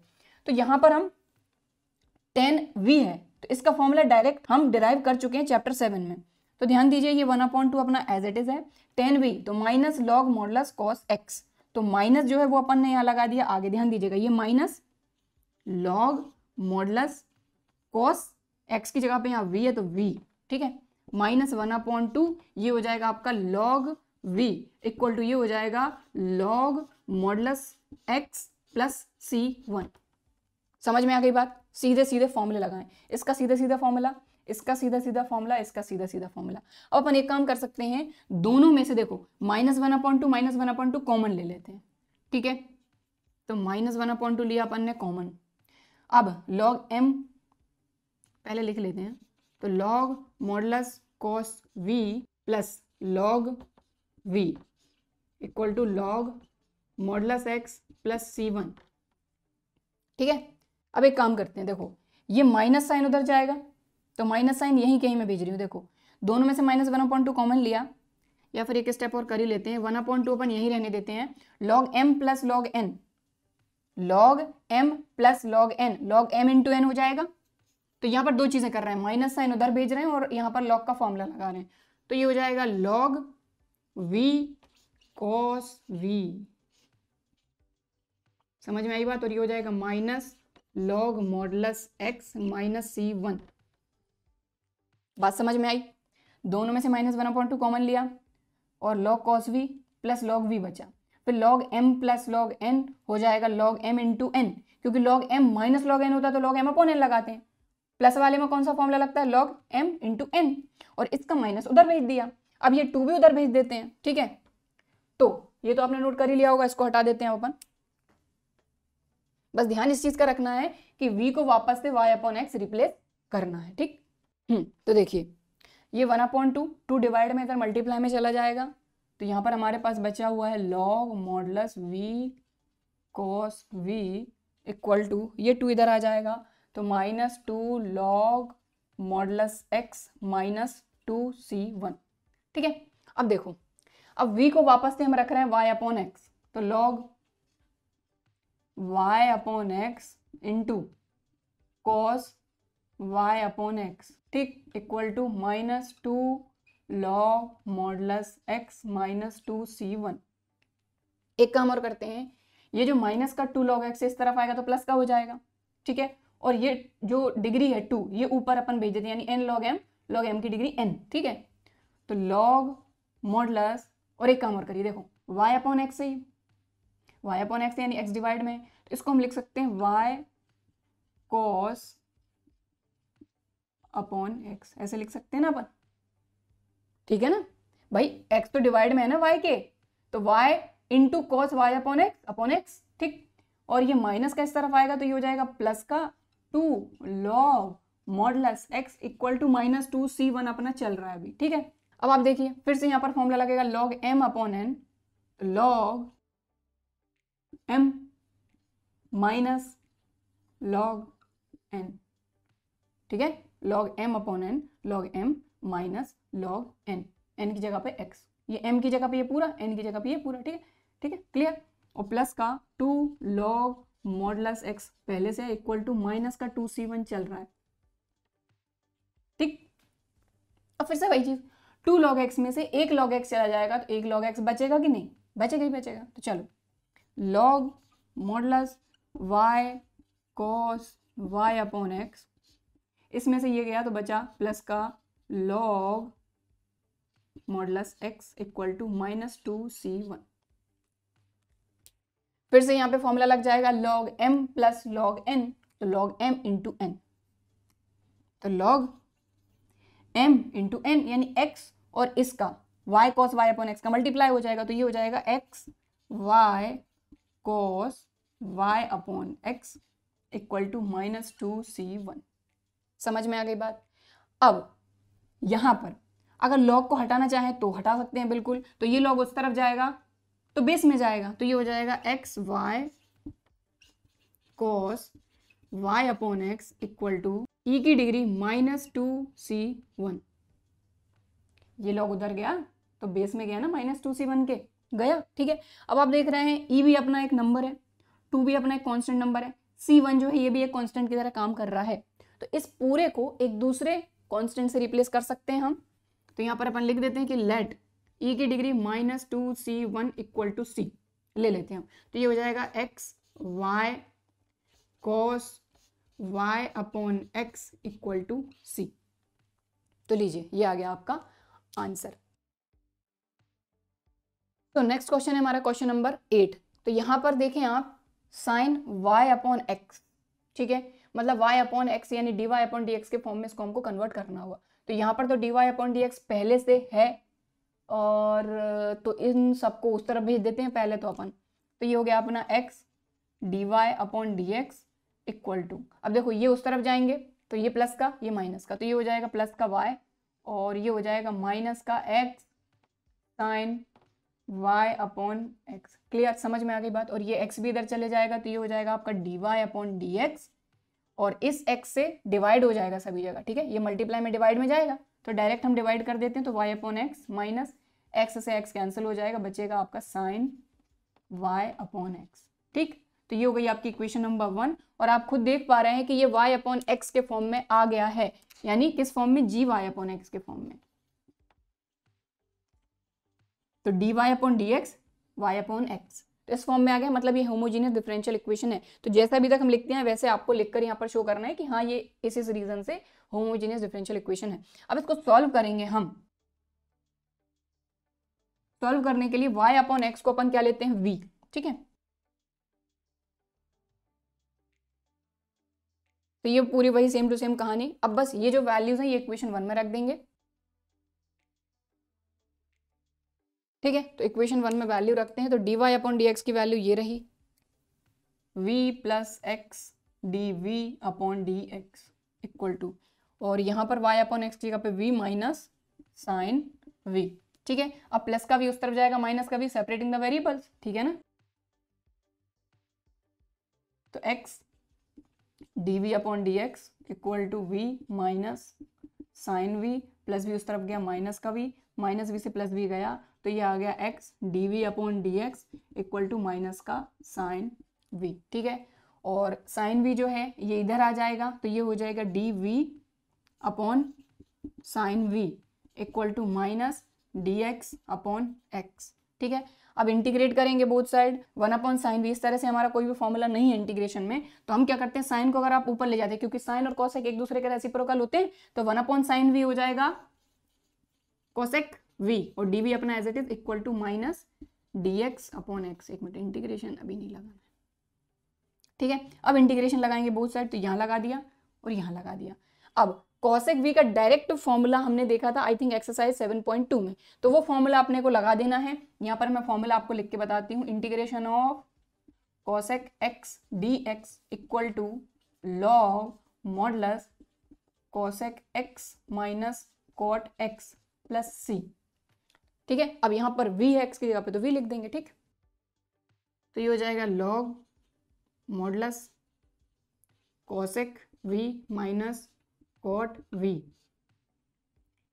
तो यहाँ पर हम tan v है तो इसका फॉर्मूला डायरेक्ट हम डिराइव कर चुके हैं चैप्टर 7 में, तो ध्यान दीजिए ये 1/2 अपना एज इट इज है, tan v तो minus log modulus cos x, तो माइनस जो है वो अपन ने यहाँ लगा दिया। आगे ध्यान दीजिएगा ये minus log modulus cos x की जगह पे यहाँ v है तो v, ठीक है, माइनस 1/2 ये हो जाएगा आपका log v इक्वल टू ये हो जाएगा log modulus x plus c1। समझ में आ गई बात, सीधे सीधे फॉर्मूले लगाएं, इसका सीधा सीधा फॉर्मूला, इसका सीधा सीधा फॉर्मूला, इसका सीधा सीधा फॉर्मूला। अब अपन एक काम कर सकते हैं, दोनों में से देखो -1/2 कॉमन ले लेते हैं, ठीक है। तो -1/2 लिया अपन ने कॉमन, अब log m पहले लिख लेते हैं, तो log modulus cos v plus log v equal to log modulus x plus c1, ठीक है। अब एक काम करते हैं, देखो ये माइनस साइन उधर जाएगा तो माइनस साइन यहीं कहीं मैं भेज रही हूँ, देखो दोनों में से -1/2 कॉमन लिया, या फिर एक स्टेप और कर ही लेते हैं, 1/2 अपन यहीं रहने देते हैं, log m plus log n, log m plus log n, log m into n हो जाएगा। तो यहाँ पर दो चीजें कर रहे हैं, माइनस साइन उधर भेज रहे हैं और यहाँ पर log का फॉर्मूला लगा रहे हैं, तो ये हो जाएगा log v cos v, समझ में आई बात, और ये हो जाएगा minus log modulus x minus c1। बात समझ में आई, दोनों में से -1/2 कॉमन लिया और log cos v plus log v बचा, फिर log m plus log n हो जाएगा log m इंटू n, क्योंकि log m minus log n होता है तो log m अपॉन n लगाते हैं, प्लस वाले में कौन सा फॉर्मूला लगता है, log m इंटू n, और इसका माइनस उधर भेज दिया, अब ये 2 भी उधर भेज देते हैं, ठीक है। तो ये तो आपने नोट कर ही लिया होगा, इसको हटा देते हैं अपन। बस ध्यान इस चीज का रखना है कि v को वापस से y अपॉन एक्स रिप्लेस करना है, ठीक। तो देखिए ये 1/2 2 डिवाइड में इधर मल्टीप्लाई में चला जाएगा, तो यहाँ पर हमारे पास बचा हुआ है log modulus v cos v equal to, ये 2 इधर आ जाएगा तो -2 log modulus x minus 2c1, ठीक है। अब देखो, अब v को वापस से हम रख रहे हैं y अपॉन एक्स, तो log y upon X into cos y upon x, ठीक, equal to -2 log modulus x minus 2c1। एक काम और करते हैं, ये जो माइनस का 2 लॉग x इस तरफ आएगा तो प्लस का हो जाएगा, ठीक है। और ये जो डिग्री है 2 ये ऊपर अपन भेज देते हैं, यानी n log m की डिग्री n, ठीक है। तो लॉग मॉडुलस, और एक काम और करिए, देखो y अपॉन एक्स है, y अपॉन एक्स यानी x डिवाइड में, तो इसको हम लिख सकते हैं y cos अपॉन एक्स, ऐसे लिख सकते हैं ना अपन, ठीक है ना भाई। x तो डिवाइड में है ना y के, तो y into cos y upon x, ठीक। और ये माइनस का इस तरफ आएगा तो ये हो जाएगा प्लस का 2 log modulus x equal to -2c1 अपना चल रहा है अभी, ठीक है। अब आप देखिए फिर से यहाँ पर फॉर्मूला लगेगा log m upon n, log m minus log n, ठीक है। Log m upon n, log m minus log n, n की जगह पे x, ये m की जगह पे ये पूरा, n की जगह पे ये पूरा, ठीक है, ठीक है, क्लियर। और प्लस का 2 लॉग मॉडुलस x पहले से इक्वल टू माइनस का 2c1 चल रहा है, ठीक। अब फिर से वही चीज, 2 log x में से 1 log x चला जाएगा तो 1 log x बचेगा कि नहीं, बचेगा ही बचेगा। तो चलो log modulus y cos y upon x, इसमें से ये गया तो बचा प्लस का log modulus x equal to -2c1। फिर से यहाँ पे फॉर्मूला लग जाएगा log m plus log n, तो log m इंटू n, तो log m इंटू n यानी x और इसका y cos y upon x का मल्टीप्लाई हो जाएगा, तो ये हो जाएगा x y cos y upon x equal to -2c1। समझ में आ गई बात। अब यहां पर अगर log को हटाना चाहें तो हटा सकते हैं बिल्कुल, तो ये log उस तरफ जाएगा तो बेस में जाएगा, तो ये हो जाएगा x y cos y upon x equal to e की डिग्री -2c1। ये log उधर गया तो बेस में गया ना, -2c1 के गया, ठीक है। अब आप देख रहे हैं e भी अपना एक नंबर है, 2 भी अपना एक कांस्टेंट नंबर है, c1 जो है ये भी एक कांस्टेंट की तरह काम कर रहा है, तो इस पूरे को एक दूसरे कांस्टेंट से रिप्लेस कर सकते हैं हम। तो यहाँ पर अपन लिख देते हैं कि लेट e की degree -2c1 equal to c ले लेते हैं हम, तो ये हो जाएगा x y cos y upon x equal to c। तो लीजिए ये आ गया आपका आंसर। तो नेक्स्ट क्वेश्चन है हमारा क्वेश्चन नंबर 8। तो यहाँ पर देखें आप साइन y अपॉन एक्स, ठीक है, मतलब y अपॉन एक्स यानी dy अपॉन डी एक्स के फॉर्म में इसको हमको कन्वर्ट करना होगा। तो यहाँ पर तो dy अपॉन डी एक्स पहले से है, और तो इन सबको उस तरफ भेज देते हैं पहले तो अपन, तो ये हो गया अपना x dy upon d x equal to, अब देखो ये उस तरफ जाएंगे तो ये प्लस का ये माइनस का, तो ये हो जाएगा प्लस का y और ये हो जाएगा माइनस का x sine y upon x. Clear, समझ में आ गई बात। और ये x भी इधर चले जाएगा तो ये हो जाएगा आपका dy अपॉन डी एक्स, और इस x से डिवाइड हो जाएगा सभी जगह, ठीक है, ये मल्टीप्लाई में डिवाइड में जाएगा तो डायरेक्ट हम डिवाइड कर देते हैं, तो y upon x minus x से x कैंसिल हो जाएगा, बचेगा आपका साइन y अपॉन एक्स, ठीक। तो ये हो गई आपकी इक्वेशन नंबर 1, और आप खुद देख पा रहे हैं कि ये y अपॉन एक्स के फॉर्म में आ गया है, यानी किस फॉर्म में, gy अपॉन एक्स के फॉर्म में। तो dy upon d x y upon x तो इस फॉर्म में आ गया, मतलब ये होमोजीनियस डिफरेंशियल इक्वेशन है। तो जैसा अभी तक हम लिखते हैं वैसे आपको लिखकर यहाँ पर शो करना है कि हाँ ये इस रीजन से होमोजीनियस डिफरेंशियल इक्वेशन है। अब इसको सॉल्व करेंगे हम। सॉल्व करने के लिए y अपॉन एक्स को अपन क्या लेते हैं, v, ठीक है। तो ये पूरी वही सेम टू सेम कहानी। अब बस ये जो वैल्यूज हैं ये इक्वेशन 1 में रख देंगे, ठीक है। तो इक्वेशन 1 में वैल्यू रखते हैं, तो dy अपॉन डी एक्स की वैल्यू ये रही, v plus x d we upon d x equal to, और यहाँ पर y अपॉन एक्स की जगह पे v माइनस साइन v। ठीक है, अब प्लस का v उस तरफ जाएगा, माइनस का v, सेपरेटिंग द वेरिएबल्स। ठीक है ना, तो x dv upon d x equal to v minus sine v, plus v उस तरफ गया, माइनस का v, माइनस v से प्लस v गया, तो ये आ गया x dv upon d x equal to minus का साइन v। ठीक है, और साइन v जो है ये इधर आ जाएगा, तो ये हो जाएगा dv upon sine v equal to minus dx upon x। ठीक है, अब इंटीग्रेट करेंगे both side, 1 upon sine v। इस तरह से हमारा कोई भी फॉर्मूला नहीं है इंटीग्रेशन में, तो हम क्या करते हैं, साइन को अगर आप ऊपर ले जाते हैं, क्योंकि साइन और कोसेक एक दूसरे के रेसिप्रोकल होते हैं, तो 1 अपॉन साइन v हो जाएगा कोसेक v, और dv अपना as it is equal to minus dx upon x। एक मिनट, इंटीग्रेशन अभी नहीं लगाना। ठीक है, अब इंटीग्रेशन लगाएंगे बोथ साइड, तो यहाँ लगा दिया और यहाँ लगा दिया। अब कॉसेक v का डायरेक्ट फॉर्मूला हमने देखा था आई थिंक एक्सरसाइज 7.2 में, तो वो फॉर्मूला अपने को लगा देना है। यहाँ पर मैं फॉर्मूला आपको लिख के बताती हूँ, integration of cosec x dx equal to log modulus cosec x minus cot x plus c। ठीक है, अब यहाँ पर v है x की जगह पे, तो v लिख देंगे। ठीक, तो ये हो जाएगा log modulus cosec v minus cot v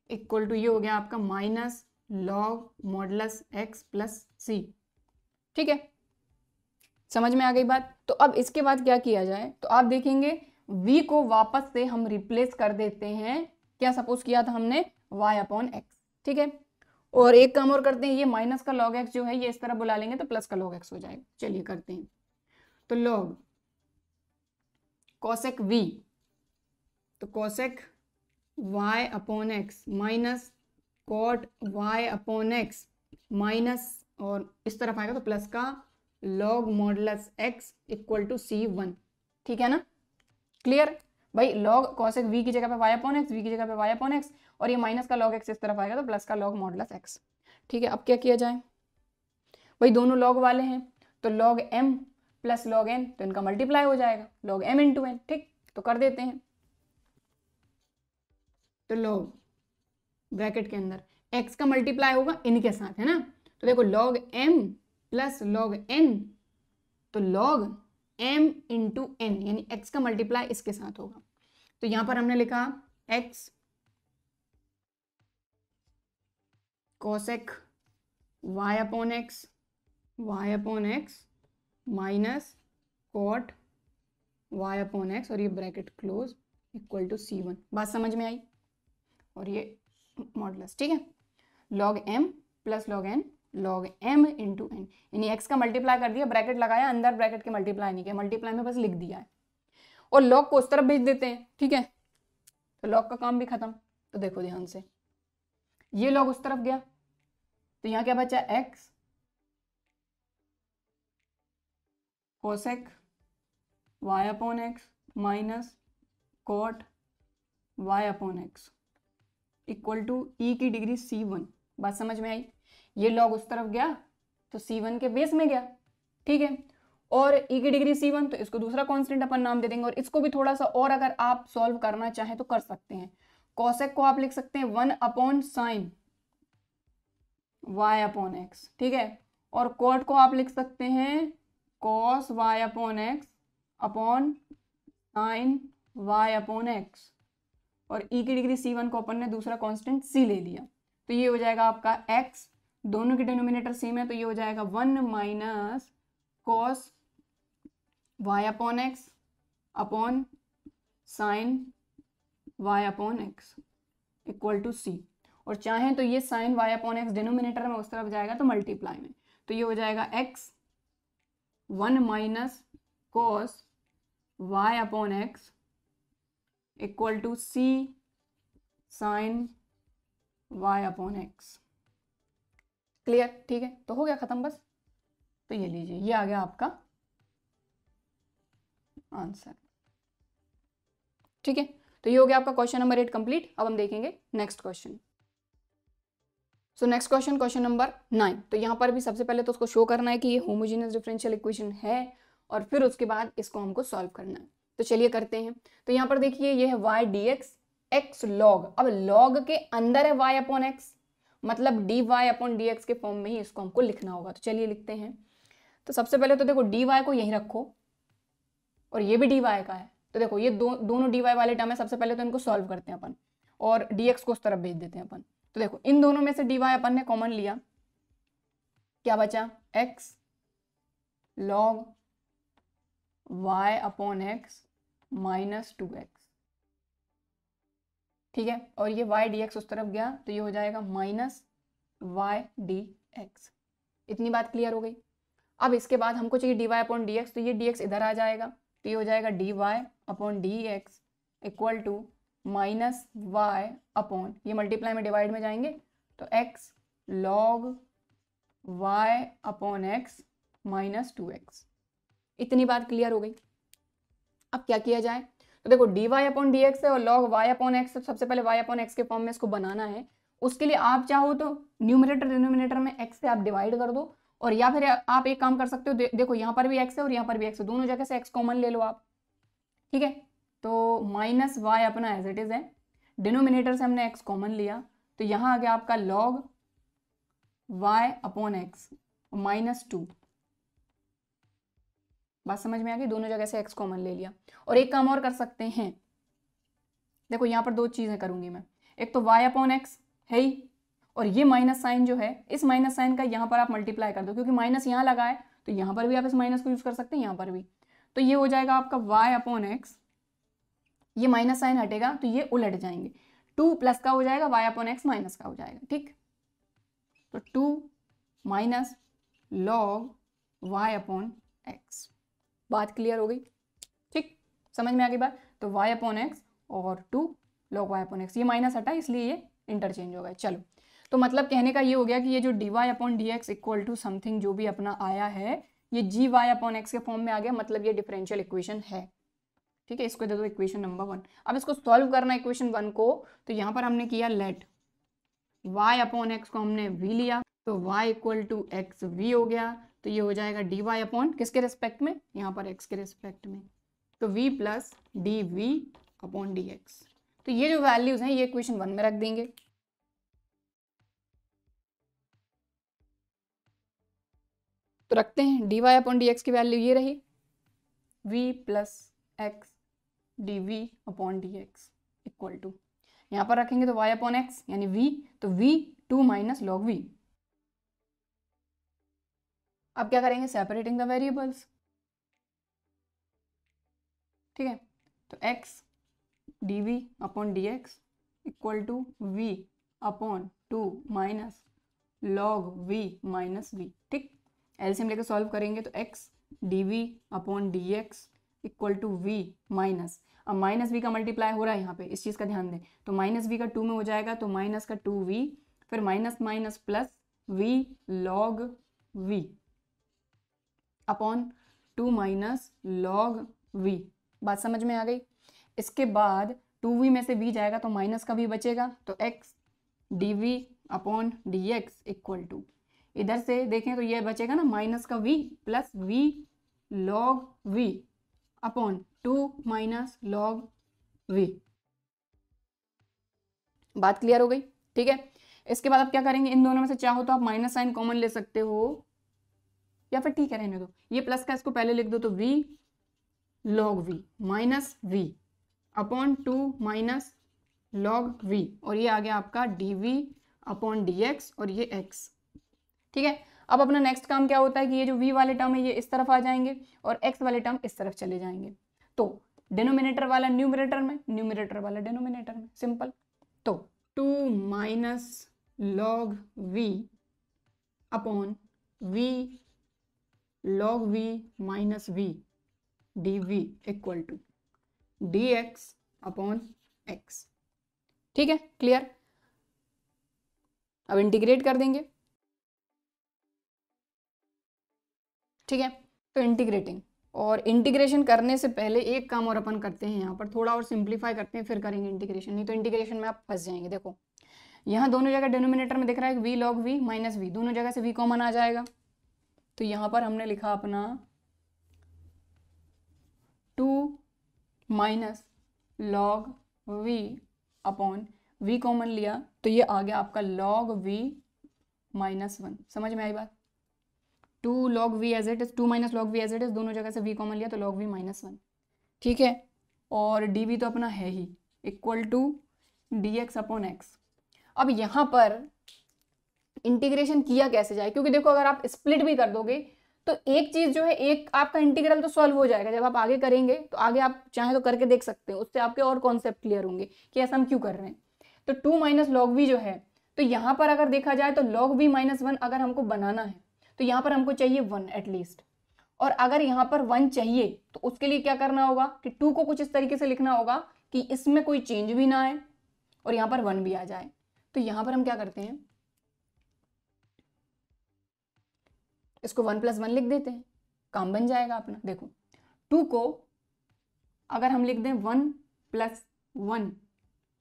equal to, ये हो गया आपका minus log modulus x plus c। ठीक है, समझ में आ गई बात। तो अब इसके बाद क्या किया जाए, तो आप देखेंगे v को वापस से हम रिप्लेस कर देते हैं, क्या सपोज किया था हमने, y अपॉन x। ठीक है, और एक काम और करते हैं, ये माइनस का log x जो है ये इस तरह बुला लेंगे, तो प्लस का log x हो जाएगा। चलिए करते हैं, तो log कॉसेक v, तो cosec y upon x minus cot y upon x minus, और इस तरफ आएगा तो प्लस का log modulus x equal to c1। ठीक है ना, क्लियर भाई। log कॉसेक v की जगह पे y अपॉन एक्स, v की जगह पे y अपॉन एक्स, और ये माइनस का log x इस तरफ आएगा तो प्लस का log मॉडुलस x। ठीक है, अब क्या किया जाए भाई, दोनों log वाले हैं, तो log m plus log n, तो इनका मल्टीप्लाई हो जाएगा, log m इंटू n। ठीक, तो कर देते हैं, तो log ब्रैकेट के अंदर x का मल्टीप्लाई होगा इनके साथ, है ना, तो देखो log m plus log n, तो log m इंटू n, यानी x का मल्टीप्लाई इसके साथ होगा। तो यहां पर हमने लिखा x cosec y upon x minus cot y upon x, और ये bracket close equal to c1। बात समझ में आई, और ये मॉडुलस। ठीक है, log m plus log n, log m into n, यानी x का मल्टीप्लाई कर दिया, ब्रैकेट लगाया, अंदर ब्रैकेट के मल्टीप्लाई नहीं किया, मल्टीप्लाई में बस लिख दिया है, और log को उस तरफ भेज देते हैं। ठीक है, तो log का काम भी खत्म। तो देखो ध्यान से, ये log उस तरफ गया, तो यहाँ क्या बचा, x cosec y upon x minus cot y upon x equal to e की डिग्री c1। बात समझ में आई, ये log उस तरफ गया तो c1 के बेस में गया। ठीक है, और e की डिग्री c1, तो इसको दूसरा कांस्टेंट अपन नाम दे देंगे, और इसको भी थोड़ा सा और अगर आप सॉल्व करना चाहें तो कर सकते हैं। कॉसेक को आप लिख सकते हैं 1 upon sine y upon x. ठीक है, और कॉट को आप लिख सकते हैं cos y upon x upon sine y upon x, और e की डिग्री c1 को अपन ने दूसरा कांस्टेंट c ले लिया, तो ये हो जाएगा आपका x, दोनों के डिनोमिनेटर सेम है, तो ये हो जाएगा 1 minus cos y upon x upon sine y upon x equal to c, और चाहें तो ये sine y upon x denominator में उस तरफ जाएगा तो मल्टीप्लाई में, तो ये हो जाएगा x 1 minus cos y upon x equal to c sine y upon x. Clear, ठीक है, तो हो गया खत्म बस। तो ये लीजिए, ये आ गया आपका आंसर। ठीक है, तो ये हो गया आपका क्वेश्चन नंबर 8 कंप्लीट। अब हम देखेंगे next question. So next question number 9। तो यहाँ पर भी सबसे पहले तो उसको शो करना है कि ये होमोजेनियस डिफरेंशियल इक्वेशन है, और फिर उसके बाद इसको हमको सॉल्व करना है। तो चलिए करते हैं। तो यहाँ पर देखिए ये है y dx x log, अब log के अंदर है y अपॉन एक्स, मतलब dy अपॉन dx के फॉर्म में ही इसको हमको लिखना होगा। तो चलिए लिखते हैं। तो सबसे पहले तो देखो dy को यहीं रखो और ये भी dy का है, तो देखो ये दोनों dy वाले टर्म है। सबसे पहले तो इनको सॉल्व करते हैं अपन और dx को उस तरफ भेज देते हैं अपन। तो देखो इन दोनों में से dy अपन ने कॉमन लिया, क्या बचा x log y upon x minus 2x, ठीक है। और ये y dx उस तरफ गया तो ये हो जाएगा माइनस y dx। इतनी बात क्लियर हो गई। अब इसके बाद हमको चाहिए dy अपॉन dx, तो ये dx इधर आ जाएगा, तो ये हो जाएगा dy upon dx equal to minus y upon, ये मल्टीप्लाई में डिवाइड में जाएंगे तो x log y upon x minus 2x। इतनी बात क्लियर हो गई। अब क्या किया जाए, तो देखो dy अपॉन डी एक्स है और log y अपॉन एक्स, सबसे पहले y अपॉन एक्स के फॉर्म में इसको बनाना है। उसके लिए आप चाहो तो न्यूमरेटर डिनोमिनेटर में x से आप डिवाइड कर दो, और या फिर आप एक काम कर सकते हो, देखो यहाँ पर भी x है और यहाँ पर भी x है, दोनों जगह से x कॉमन ले लो आप, ठीक है। तो माइनस y अपना एज इट इज है, डिनोमिनेटर से हमने x कॉमन लिया, तो यहाँ आ गया आपका log y upon x minus 2। बात समझ में आ गई, दोनों जगह से x कॉमन ले लिया। और एक काम और कर सकते हैं, देखो यहाँ पर दो चीजें करूंगी मैं, एक तो y अपॉन एक्स है ही, और ये माइनस साइन जो है, इस माइनस साइन का यहाँ पर आप मल्टीप्लाई कर दो, क्योंकि माइनस यहाँ लगा है तो यहाँ पर भी आप इस माइनस को यूज कर सकते हैं, यहाँ पर भी। तो ये हो जाएगा आपका y अपॉन एक्स, ये माइनस साइन हटेगा तो ये उलट जाएंगे, 2 प्लस का हो जाएगा, y अपॉन एक्स माइनस का हो जाएगा, ठीक। तो 2 minus log y upon x. बात क्लियर हो गई, ठीक, समझ में आ गई बात। तो y अपॉन एक्स और 2 log y अपॉन एक्स, ये माइनस हटा इसलिए ये इंटरचेंज हो गए। चलो, तो मतलब कहने का ये हो गया कि ये जो dy upon d x equal to something जो भी अपना आया है, ये जी वाई अपॉन एक्स के फॉर्म में आ गया, मतलब ये डिफरेंशियल इक्वेशन है, ठीक है। इसको दे दो इक्वेशन नंबर 1। अब इसको सॉल्व करना इक्वेशन 1 को, तो यहाँ पर हमने किया लेट y अपॉन एक्स को हमने v लिया, तो y equal to x v हो गया, तो ये हो जाएगा dy अपॉन किसके रेस्पेक्ट में, यहाँ पर x के रेस्पेक्ट में, तो v plus d we upon d x. तो ये जो वैल्यूज हैं ये इक्वेशन 1 में रख देंगे। तो रखते हैं, dy अपॉन डी एक्स की वैल्यू ये रही, v plus x d we upon d x equal to, यहाँ पर रखेंगे तो y अपॉन एक्स यानी v, तो v 2 माइनस लॉग v। अब क्या करेंगे, सेपरेटिंग द वेरिएबल्स, ठीक है। तो x d we upon d x equal to v upon 2 minus log v minus v, ठीक। एलसीएम लेकर सॉल्व करेंगे तो x d we upon d x equal to v minus, अब माइनस v का multiply हो रहा है यहाँ पे, इस चीज़ का ध्यान दें, तो माइनस v का 2 में हो जाएगा, तो माइनस का 2v, फिर minus minus plus v log v upon 2 minus log v। बात समझ में आ गई। इसके बाद 2v में से v जाएगा तो माइनस का v बचेगा, तो x d we upon d x equal to, इधर से देखें तो ये बचेगा ना माइनस का v plus v log v upon 2 minus log v। बात क्लियर हो गई, ठीक है। इसके बाद आप क्या करेंगे, इन दोनों में से चाहो तो आप माइनस साइन कॉमन ले सकते हो, या फिर ठीक है रहने दो, ये प्लस का इसको पहले लिख दो, तो v log v minus v upon 2 minus log v, और ये आ गया आपका dv अपॉन dx और ये x, ठीक है। अब अपना नेक्स्ट काम क्या होता है कि ये जो v वाले टर्म है ये इस तरफ आ जाएंगे और x वाले टर्म इस तरफ चले जाएंगे, तो डिनोमिनेटर वाला न्यूमरेटर में, न्यूमरेटर वाला डिनोमिनेटर में, सिंपल। तो 2 minus log v upon v log v minus v dv equal to dx upon x, ठीक है, क्लियर। अब इंटीग्रेट कर देंगे, ठीक है। तो इंटीग्रेटिंग, और इंटीग्रेशन करने से पहले एक काम और अपन करते हैं, यहाँ पर थोड़ा और सिंप्लीफाई करते हैं, फिर करेंगे इंटीग्रेशन, नहीं तो इंटीग्रेशन में आप फंस जाएंगे। देखो यहाँ दोनों जगह डिनोमिनेटर में दिख रहा है v log v minus v, दोनों जगह से v कॉमन आ जाएगा, तो यहाँ पर हमने लिखा अपना minus log v upon v common लिया तो ये आ गया आपका लॉग वी माइनस 1। समझ में आई बात? 2 log v as it is, 2 minus log v as it is, दोनों जगह से वी कॉमन लिया तो लॉग वी माइनस 1। ठीक है, और डी वी तो अपना है ही, equal to D x upon x. अब यहाँ पर इंटीग्रेशन किया कैसे जाए, क्योंकि देखो अगर आप स्प्लिट भी कर दोगे तो एक चीज जो है, एक आपका इंटीग्रल तो सॉल्व हो जाएगा। जब आप आगे करेंगे तो आगे आप चाहे तो करके देख सकते हो, उससे आपके और कॉन्सेप्ट क्लियर होंगे कि ऐसा हम क्यों कर रहे हैं। तो 2 माइनस लॉग वी जो है, तो यहाँ पर अगर देखा जाए तो लॉग वी माइनस 1 अगर हमको बनाना है तो यहाँ पर हमको चाहिए 1 एटलीस्ट। और अगर यहाँ पर 1 चाहिए तो उसके लिए क्या करना होगा कि 2 को कुछ इस तरीके से लिखना होगा कि इसमें कोई चेंज भी ना आए और यहाँ पर 1 भी आ जाए। तो यहाँ पर हम क्या करते हैं, इसको 1 + 1 लिख देते हैं, काम बन जाएगा अपना। देखो 2 को अगर हम लिख दें 1 + 1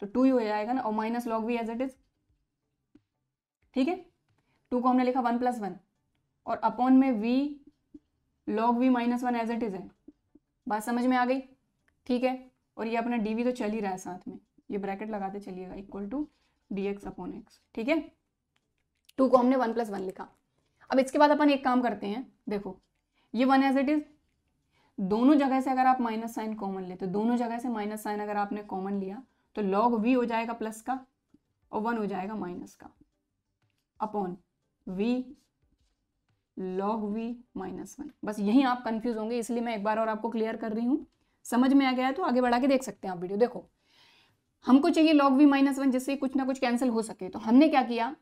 तो 2 ही हो जाएगा ना, और minus log v as it is. ठीक है, 2 को हमने लिखा 1 + 1 और अपॉन में v log v minus 1 as it is है। बात समझ में आ गई? ठीक है, और ये अपना डी वी तो चल ही रहा है साथ में, ये ब्रैकेट लगाते चलिएगा, equal to D x upon x. ठीक है, 2 को हमने 1 + 1 लिखा। अब इसके बाद अपन एक काम करते हैं, देखो ये 1 एज इट इज, दोनों जगह से अगर आप माइनस साइन कॉमन लेते, दोनों जगह से माइनस साइन अगर आपने कॉमन लिया तो लॉग वी हो जाएगा प्लस का और 1 हो जाएगा माइनस का, upon v log v minus 1। बस यही आप कंफ्यूज होंगे, इसलिए मैं एक बार और आपको क्लियर कर रही हूँ। समझ में आ गया है तो आगे बढ़ा के देख सकते हैं आप वीडियो। देखो हमको चाहिए लॉग वी माइनस 1 जिससे कुछ ना कुछ कैंसिल हो सके, तो हमने क्या किया,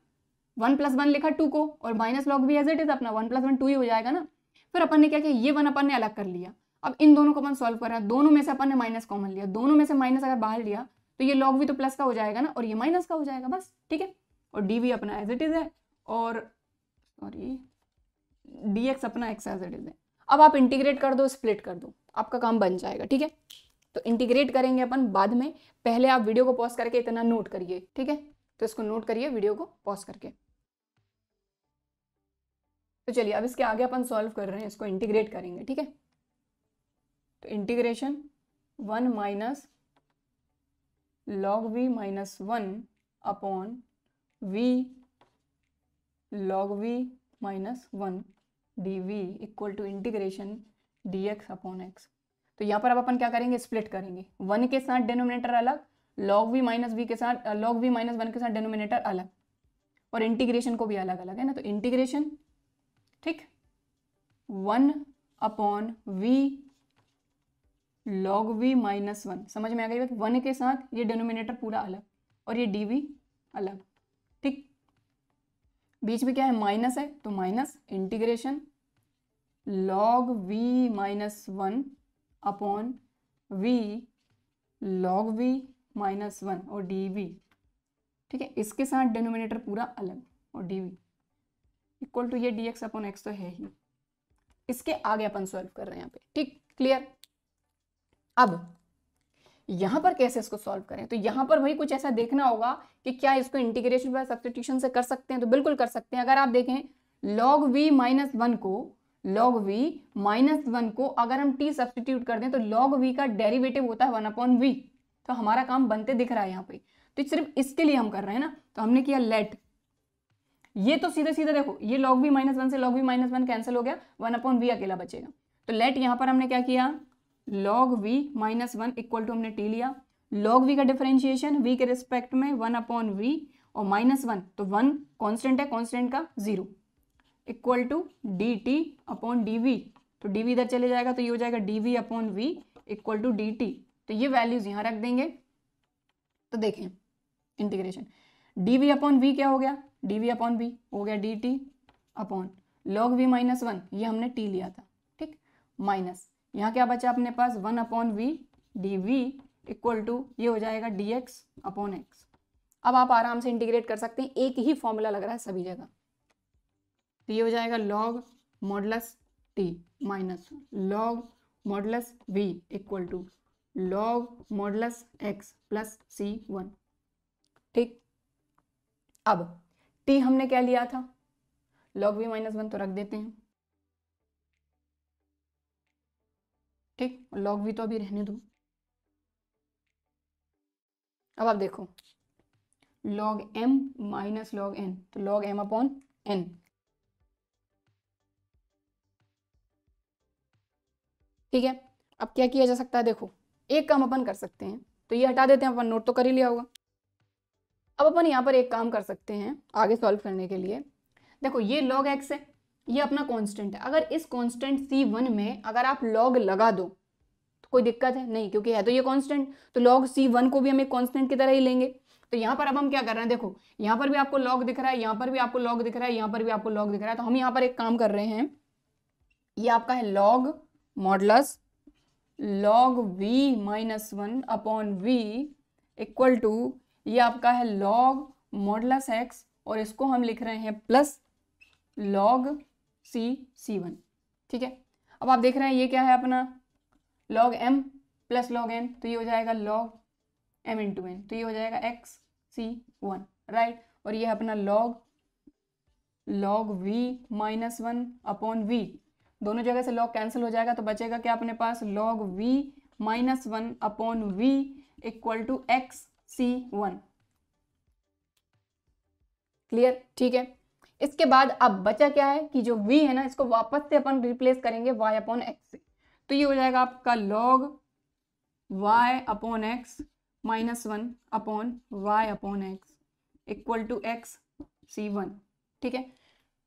1 + 1 लिखा 2 को, और minus log v as it is अपना 1 + 1 2 ही हो जाएगा ना। फिर अपन ने क्या किया, ये 1 अपन ने अलग कर लिया। अब इन दोनों को अपन सॉल्व कर रहा है, दोनों में से अपन ने माइनस कॉमन लिया, दोनों में से माइनस अगर बाहर लिया तो ये लॉग वी तो प्लस का हो जाएगा ना, और ये माइनस का हो जाएगा बस। ठीक है, और डी वी अपना एज इट इज है, और सॉरी डी एक्स अपना एक्स एज इट इज है। अब आप इंटीग्रेट कर दो, स्प्लिट कर दो, आपका काम बन जाएगा। ठीक है, तो इंटीग्रेट करेंगे अपन बाद में, पहले आप वीडियो को पॉज करके इतना नोट करिए। ठीक है, तो इसको नोट करिए वीडियो को पॉज करके। तो चलिए अब इसके आगे अपन सॉल्व कर रहे हैं, इसको इंटीग्रेट करेंगे। ठीक है, तो integration 1 minus log v minus 1 upon v log v minus 1 d v equal to integration d x upon x. तो यहाँ पर अब अपन क्या करेंगे, स्प्लिट करेंगे। 1 के साथ डेनोमिनेटर अलग, लॉग वी माइनस वी के साथ, लॉग वी माइनस 1 के साथ डेनोमिनेटर अलग, और इंटीग्रेशन को भी अलग अलग है ना। तो इंटीग्रेशन, ठीक, 1 upon v log v minus 1, समझ में आ गई बात? 1 के साथ ये डेनोमिनेटर पूरा अलग और ये डी वी अलग। ठीक, बीच में क्या है, माइनस है, तो minus integration log v minus 1 upon v log v minus 1 और डी वी। ठीक है, इसके साथ डेनोमिनेटर पूरा अलग और डी वी इक्वल टू ये डी एक्स अपॉन एक्स तो है ही। इसके आगे अपन सॉल्व कर रहे हैं यहाँ पे। ठीक, क्लियर? अब यहां पर कैसे इसको सॉल्व करें, तो यहां पर वही कुछ ऐसा देखना होगा कि क्या इसको इंटीग्रेशन बाय सब्स्टिट्यूशन से कर सकते हैं, तो बिल्कुल कर सकते हैं। अगर आप देखें लॉग वी माइनस 1 को, लॉग वी माइनस 1 को अगर हम टी सब्स्टिट्यूट कर दें तो लॉग वी का डेरिवेटिव होता है 1 अपॉन वी। तो हमारा काम बनते दिख रहा है यहाँ पे, तो सिर्फ इसके लिए हम कर रहे हैं ना। तो हमने किया लेट, ये तो सीधे सीधे देखो, ये लॉग वी माइनस 1 से लॉग वी माइनस 1 कैंसिल हो गया, 1 अपॉन वी अकेला बचेगा। तो लेट यहाँ पर हमने क्या किया, log v minus 1 equal to हमने टी लिया, लॉग वी का डिफरेंशिएशन वी के रिस्पेक्ट में 1 अपॉन वी और माइनस 1, तो 1 कांस्टेंट है, कांस्टेंट का 0 equal to d t upon d v. तो डी वी इधर चले जाएगा तो ये हो जाएगा d we upon v equal to d t. तो ये वैल्यूज यहाँ रख देंगे। तो देखें integration d we upon v क्या हो गया, डी वी अपॉन वी हो गया d t upon log v minus 1, ये हमने टी लिया था। ठीक, माइनस यहाँ क्या बचा अपने पास 1 upon v d v equal to ये हो जाएगा डी एक्स अपॉन एक्स। अब आप आराम से इंटीग्रेट कर सकते हैं, एक ही फॉर्मूला लग रहा है सभी जगह। तो ये हो जाएगा log modulus t minus log modulus v equal to log modulus x plus C1। ठीक, अब टी हमने क्या लिया था, लॉग वी माइनस 1, तो रख देते हैं। ठीक, लॉग वी तो अभी रहने दो, अब आप देखो log m minus log n, तो log m अपॉन n। ठीक है, अब क्या किया जा सकता है, देखो एक काम अपन कर सकते हैं, तो ये हटा देते हैं, अपन नोट तो कर ही लिया होगा। अब अपन यहाँ पर एक काम कर सकते हैं आगे सॉल्व करने के लिए। देखो ये log x है, ये अपना कांस्टेंट है। अगर इस कांस्टेंट c1 में अगर आप log लगा दो तो कोई दिक्कत है नहीं, क्योंकि है तो ये कांस्टेंट, तो log c1 को भी हम एक कांस्टेंट की तरह ही लेंगे। तो यहाँ पर अब हम क्या कर रहे हैं, देखो यहाँ पर भी आपको log दिख रहा है, यहाँ पर भी आपको log दिख रहा है, यहाँ पर भी आपको log दिख रहा है। तो हम यहाँ पर एक काम कर रहे हैं, ये आपका है log modulus log v minus 1 upon v equal to, ये आपका है log मॉडुलस x, और इसको हम लिख रहे हैं प्लस log c1। ठीक है, अब आप देख रहे हैं ये क्या है अपना log m plus log n, तो ये हो जाएगा log m इंटू n, तो ये हो जाएगा x c1, राइट। और ये है अपना log v minus 1 upon v, दोनों जगह से log कैंसिल हो जाएगा, तो बचेगा क्या अपने पास log v minus 1 upon v equal to x c1। Clear, ठीक है। इसके बाद अब बचा क्या है कि जो v है ना, इसको वापस से अपन रिप्लेस करेंगे y अपॉन x से, तो ये हो जाएगा आपका log y upon x minus 1 upon y upon x equal to x c1। ठीक है,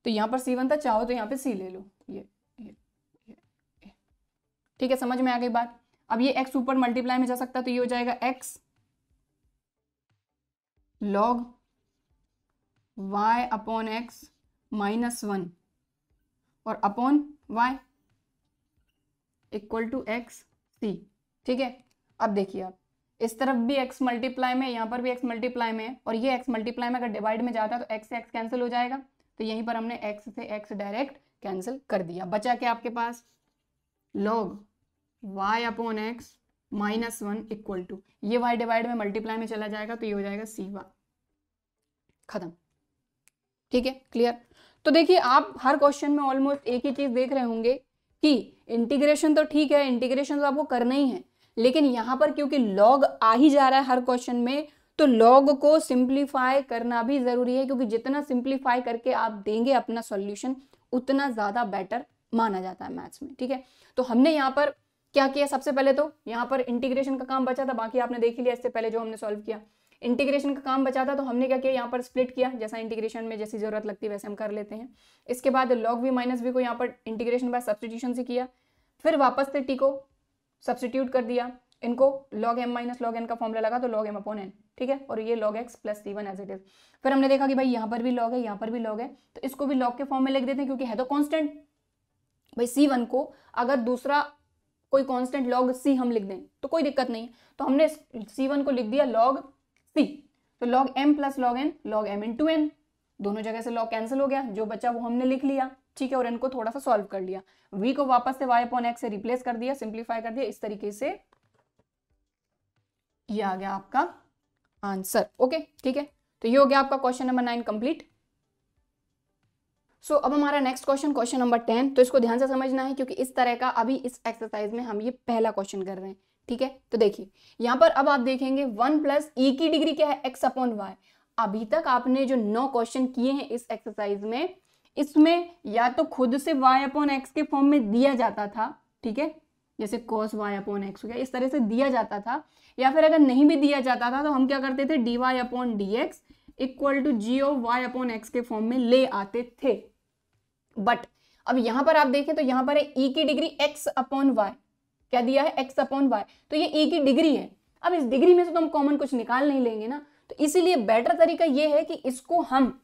तो यहाँ पर c1 था, चाहो तो यहाँ पे c ले लो, ये। ठीक है, समझ में आ गई बात। अब ये x ऊपर मल्टीप्लाई में जा सकता है, तो ये हो जाएगा x log y upon x minus 1 और upon y equal to x c। ठीक है, अब देखिए आप इस तरफ भी x मल्टीप्लाई में, यहाँ पर भी x मल्टीप्लाई में है, और ये x मल्टीप्लाई में अगर डिवाइड में जाता है तो x से x कैंसिल हो जाएगा, तो यहीं पर हमने x से x डायरेक्ट कैंसिल कर दिया। बचा क्या आपके पास log y upon x minus 1 equal to, ये y डिवाइड में मल्टीप्लाई में चला जाएगा, तो ये हो जाएगा c1, खत्म। ठीक है, क्लियर। तो देखिए आप हर क्वेश्चन में ऑलमोस्ट एक ही चीज देख रहे होंगे कि इंटीग्रेशन तो ठीक है, इंटीग्रेशन तो आपको करना ही है, लेकिन यहाँ पर क्योंकि log आ ही जा रहा है हर क्वेश्चन में, तो log को सिंप्लीफाई करना भी जरूरी है, क्योंकि जितना सिंप्लीफाई करके आप देंगे अपना सॉल्यूशन उतना ज्यादा बेटर माना जाता है मैथ्स में। ठीक है, तो हमने यहाँ पर क्या किया, सबसे पहले तो यहाँ पर इंटीग्रेशन का काम बचा था, बाकी आपने देख ही लिया इससे पहले जो हमने सॉल्व किया। इंटीग्रेशन का काम बचा था, तो हमने क्या किया, यहाँ पर स्प्लिट किया, जैसा इंटीग्रेशन में जैसी जरूरत लगती है वैसे हम कर लेते हैं। इसके बाद log v माइनस v को यहाँ पर इंटीग्रेशन बाय सब्सटीट्यूशन से किया, फिर वापस से t को सब्सटीट्यूट कर दिया, इनको log m minus log n का फॉर्मूला लगा, तो log m अपॉन n। ठीक है, और ये log x plus c1 as it is. फिर हमने देखा कि भाई यहाँ पर भी log है, यहाँ पर भी log है, तो इसको भी log के फॉर्म में लिख देते हैं, क्योंकि है तो कांस्टेंट। भाई c1 को अगर दूसरा कोई कांस्टेंट log c हम लिख दें तो कोई दिक्कत नहीं, तो हमने c1 को लिख दिया log c, तो log m plus log n log m into n, दोनों जगह से log कैंसिल हो गया, जो बचा वो हमने लिख लिया। ठीक है, और n को थोड़ा सा सॉल्व कर लिया, v को वापस से y अपॉन x से रिप्लेस कर दिया, सिंप्लीफाई कर दिया, इस तरीके से ये आ गया आपका आंसर। ओके, ठीक है, तो ये हो गया आपका क्वेश्चन नंबर 9 कंप्लीट। सो अब हमारा नेक्स्ट क्वेश्चन नंबर 10, तो इसको ध्यान से समझना है, क्योंकि इस तरह का अभी इस एक्सरसाइज में हम ये पहला क्वेश्चन कर रहे हैं। ठीक है, तो देखिए यहाँ पर अब आप देखेंगे 1 प्लस ई की डिग्री क्या है, x अपॉन वाई। अभी तक आपने जो 9 क्वेश्चन किए हैं इस एक्सरसाइज में, इसमें या तो खुद से y अपॉन एक्स के फॉर्म में दिया जाता था, ठीक है, जैसे cos y अपॉन एक्स हो गया, इस तरह से दिया जाता था, या फिर अगर नहीं भी दिया जाता था तो हम क्या करते थे, dy upon d x equal to g of y upon x के फॉर्म में ले आते थे। बट अब यहां पर आप देखें तो यहां पर है e की डिग्री x अपॉन वाई, क्या दिया है, x अपॉन वाई, तो ये e की डिग्री है। अब इस डिग्री में से तो हम कॉमन कुछ निकाल नहीं लेंगे ना, तो इसीलिए बेटर तरीका ये है कि इसको हम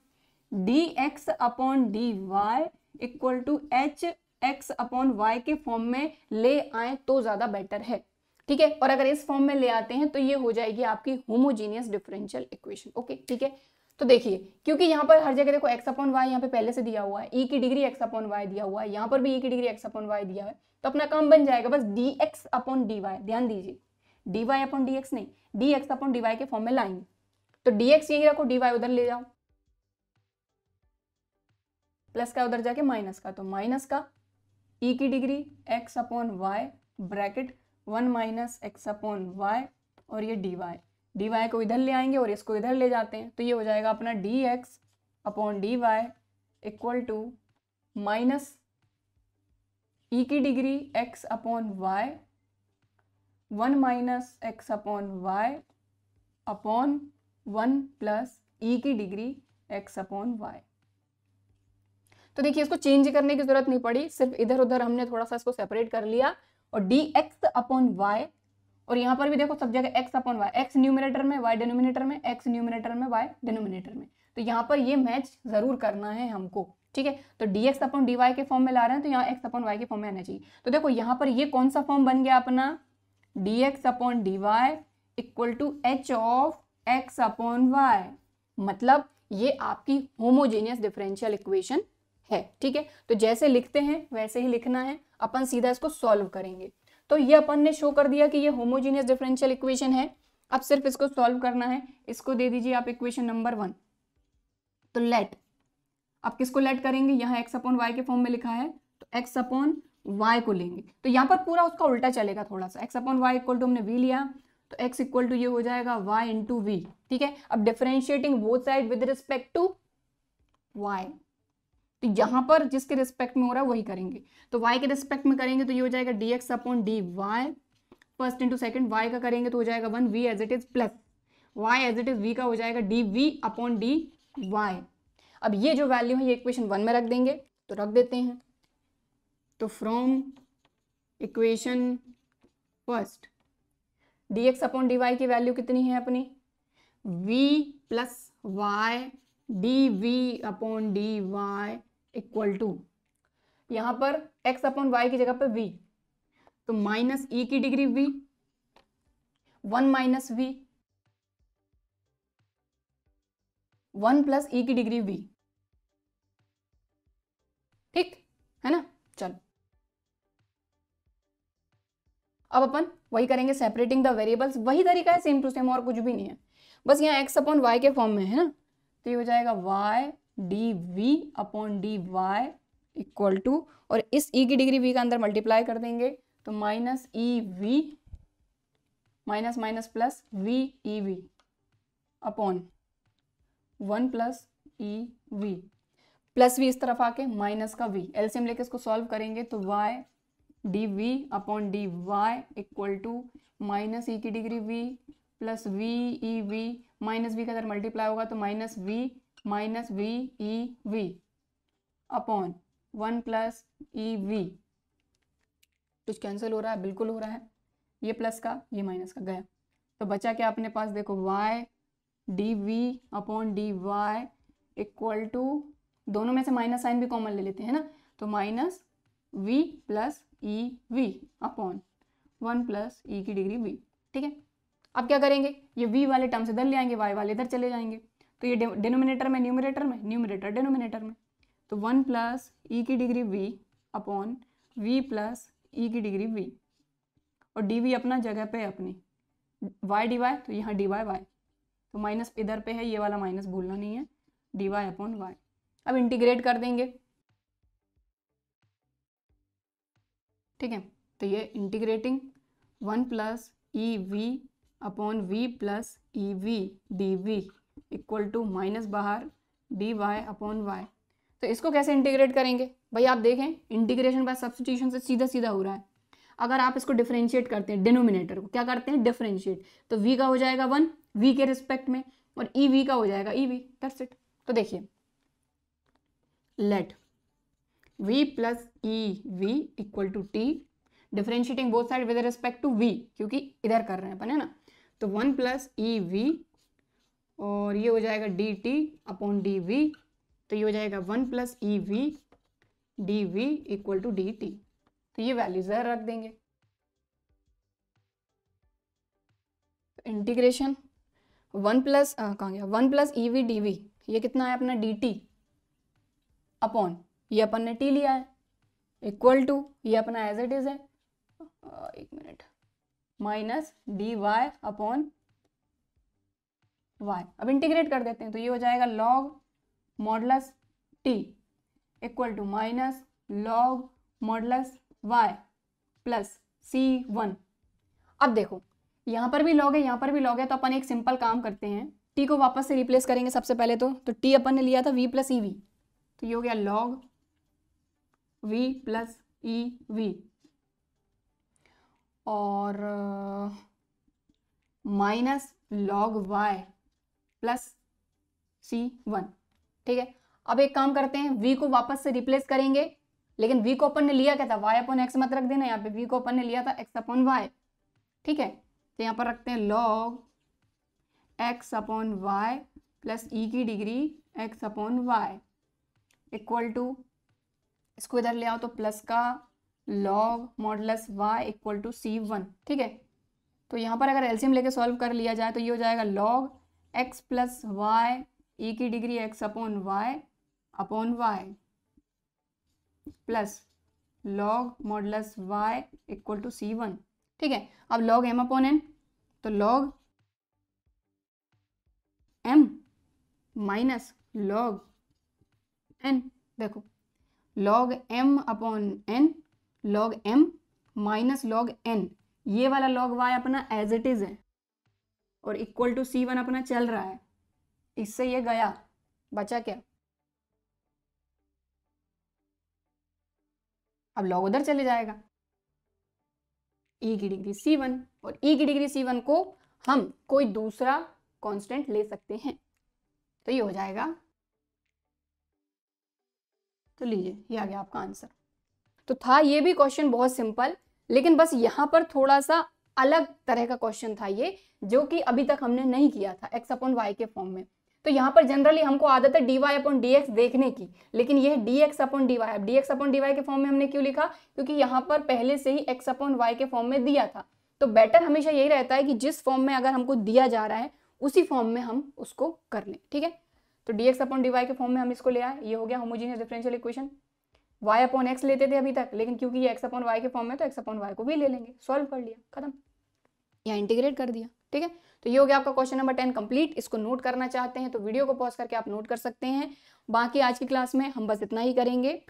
dx upon dy equal to h x upon y के फॉर्म में ले आए तो ज्यादा बेटर है। ठीक है, और अगर इस फॉर्म में ले आते हैं तो ये हो जाएगी आपकी होमोजीनियस डिफरेंशियल इक्वेशन। ओके, ठीक है, तो देखिए क्योंकि यहाँ पर हर जगह देखो x अपॉन वाई यहाँ पे पहले से दिया हुआ है, e की डिग्री x अपॉन वाई दिया हुआ है, यहाँ पर भी e की डिग्री x अपॉन वाई दिया है, तो अपना काम बन जाएगा बस dx अपॉन dy। ध्यान दीजिए dy अपॉन dx नहीं, dx अपॉन dy के फॉर्म में लाएंगे, तो dx यही रखो, dy उधर ले जाओ, प्लस का उधर जाके माइनस का, तो माइनस का e की degree x upon y bracket 1 minus x upon y और ये dy डी वाई को इधर ले आएंगे और इसको इधर ले जाते हैं, तो ये हो जाएगा अपना D x upon D Y equal to minus E की degree X upon Y 1 minus x upon Y upon 1 plus E की डिग्री एक्स अपॉन वाई। तो देखिए इसको चेंज करने की जरूरत नहीं पड़ी, सिर्फ इधर उधर हमने थोड़ा सा इसको सेपरेट कर लिया और डी एक्स अपॉन वाई, और यहाँ पर भी देखो सब जगह x upon y, x numerator में वाई डिनोमिनेटर में, एक्स न्यूमिनेटर में वाई डिनोमिनेटर में, तो यहाँ पर ये मैच जरूर करना है हमको, ठीक है। तो d x upon D y के फॉर्म में ला रहे हैं तो यहाँ एक्स अपॉन वाई के फॉर्म में आना चाहिए। तो देखो यहाँ पर ये कौन सा फॉर्म बन गया अपना, D x upon D Y equal to h of x upon y, मतलब ये आपकी होमोजेनियस डिफरेंशियल इक्वेशन है, ठीक है। तो जैसे लिखते हैं वैसे ही लिखना है, अपन सीधा इसको सॉल्व करेंगे। तो ये अपन ने शो कर दिया कि ये होमोजेनियस डिफरेंशियल इक्वेशन है, अब सिर्फ इसको सॉल्व करना है। इसको दे दीजिए आप इक्वेशन नंबर 1। तो लेट, आप किसको लेट करेंगे, यहाँ एक्स अपॉन वाई के फॉर्म में लिखा है तो एक्स अपॉन वाई को लेंगे, तो यहाँ पर पूरा उसका उल्टा चलेगा थोड़ा सा, x upon y equal to हमने वी लिया तो एक्स इक्वल टू ये हो जाएगा वाई इंटू वी, ठीक है। अब differentiating both side with respect to y, तो यहाँ पर जिसके रिस्पेक्ट में हो रहा है वही करेंगे, तो y के रिस्पेक्ट में करेंगे तो ये हो जाएगा d x upon D y first into second, y का करेंगे तो हो जाएगा 1 v as it is plus y as it is v का हो जाएगा d we upon D y. अब ये जो वैल्यू है ये इक्वेशन 1 में रख देंगे, तो रख देते हैं। तो from equation first d x upon D y की वैल्यू कितनी है अपनी, v plus y d we upon D Y equal to, यहां पर x अपॉन वाई की जगह पर v, तो माइनस ई की degree v 1 minus v 1 plus E की डिग्री v, ठीक है ना। चलो अब अपन वही करेंगे, सेपरेटिंग द वेरिएबल्स, वही तरीका है सेम टू सेम, और कुछ भी नहीं है, बस यहाँ x अपॉन वाई के फॉर्म में है ना, तो ये हो जाएगा y D we upon D Y equal to, और इस e की डिग्री v का अंदर मल्टीप्लाई कर देंगे तो minus e we minus minus plus V E V upon 1 plus E v, plus v इस तरफ आके माइनस का v, एलसीएम लेके इसको सॉल्व करेंगे तो y D we upon D Y equal to minus E की degree v plus V E V, minus V का अगर मल्टीप्लाई होगा तो minus V E V upon 1 plus ई वी, कुछ कैंसिल हो रहा है, बिल्कुल हो रहा है, ये प्लस का ये माइनस का गया, तो बचा क्या अपने पास, देखो y D we upon D Y equal to, दोनों में से माइनस साइन भी कॉमन ले लेते हैं ना, तो minus v plus E V upon 1 plus E की डिग्री v, ठीक है। अब क्या करेंगे, ये v वाले टर्म से इधर ले आएंगे, y वाले इधर चले जाएंगे, तो ये डिनोमिनेटर में न्यूमरेटर में, न्यूमरेटर डिनोमिनेटर में, तो 1 प्लस ई की degree v upon v plus E की डिग्री v, और डी वी अपना जगह पे है अपनी, y डी वाई तो यहाँ डी वाई वाई, तो माइनस इधर पे है, ये वाला माइनस भूलना नहीं है, डी वाई अपॉन वाई। अब इंटीग्रेट कर देंगे, ठीक है, तो ये integrating 1 plus E V upon v plus E v d v equal to minus बाहर डी वाई अपॉन वाई। तो इसको कैसे इंटीग्रेट करेंगे भाई, आप देखें इंटीग्रेशन बाय सब्स्टिट्यूशन से सीधा सीधा हो रहा है। अगर आप इसको डिफरेंशिएट करते हैं, डिनोमिनेटर को क्या करते हैं डिफरेंशिएट, तो v का हो जाएगा 1 v के रिस्पेक्ट में, और ई वी का हो जाएगा ई वी, दैट्स इट। तो देखिए let v plus E v equal to t, differentiating both side with respect to v, क्योंकि इधर कर रहे हैं अपन है ना, तो 1 प्लस ई वी और ये हो जाएगा d t upon d v, तो ये हो जाएगा 1 plus E v d v equal to d t, तो ये वैल्यूज रख देंगे। इंटीग्रेशन 1 प्लस कहाँ गया, 1 प्लस ई वी डी वी, ये कितना है अपना डी टी अपॉन, ये अपन ने टी लिया है, इक्वल टू ये अपना एज इट इज है, एक minute, minus d y upon y. अब इंटीग्रेट कर देते हैं, तो ये हो जाएगा log modulus t equal to minus log modulus y plus C1। अब देखो यहाँ पर भी लॉग है, यहाँ पर भी लॉग है, तो अपन एक सिंपल काम करते हैं, टी को वापस से रिप्लेस करेंगे सबसे पहले तो टी अपन ने लिया था v प्लस ई वी, तो ये हो गया लॉग v प्लस ई वी और minus log y plus c1। ठीक है, अब एक काम करते हैं, v को वापस से रिप्लेस करेंगे, लेकिन v को अपन ने लिया क्या था, y अपॉन x मत रख देना, यहाँ पे v को अपन ने लिया था x अपॉन y। ठीक है, तो यहाँ पर रखते हैं log x upon y plus E की degree x upon y equal to, इसको इधर ले आओ तो प्लस का log modulus y equal to c1। ठीक है, तो यहाँ पर अगर एलसीएम लेके सॉल्व कर लिया जाए तो ये हो जाएगा log x plus y e की degree x upon y plus log modulus y equal to c1। ठीक है, अब लॉग m अपॉन n, तो log m minus log n, देखो log m upon n, log m minus log n, ये वाला लॉग y अपना एज इट इज है और इक्वल टू c1 अपना चल रहा है, इससे ये गया, बचा क्या, अब लॉग उधर चले जाएगा, e की डिग्री c1, और e की डिग्री c1 को हम कोई दूसरा कांस्टेंट ले सकते हैं, तो ये हो जाएगा, तो लीजिए ये आ गया आपका आंसर। तो था ये भी क्वेश्चन बहुत सिंपल, लेकिन बस यहाँ पर थोड़ा सा अलग तरह का क्वेश्चन था ये, जो कि अभी तक हमने नहीं किया था x अपॉन वाई के फॉर्म में। तो यहाँ पर जनरली हमको आदत है dy अपॉन dx देखने की, लेकिन यह dx अपॉन dy, अब dx अपॉन dy के फॉर्म में हमने क्यों लिखा, क्योंकि यहाँ पर पहले से ही x अपॉन y के फॉर्म में दिया था। तो बेटर हमेशा यही रहता है कि जिस फॉर्म में अगर हमको दिया जा रहा है उसी फॉर्म में हम उसको कर लें। ठीक है, तो dx अपॉन dy के फॉर्म में हम इसको ले आए, ये हो गया homogeneous differential equation. y upon x लेते थे अभी तक, लेकिन क्योंकि ये x अपॉन y के फॉर्म में तो x अपॉन y को भी ले लेंगे, सॉल्व कर लिया, खत्म, यहाँ इंटीग्रेट कर दिया। ठीक है, तो ये हो गया आपका क्वेश्चन नंबर 10 कंप्लीट। इसको नोट करना चाहते हैं तो वीडियो को पॉज करके आप नोट कर सकते हैं। बाकी आज की क्लास में हम बस इतना ही करेंगे।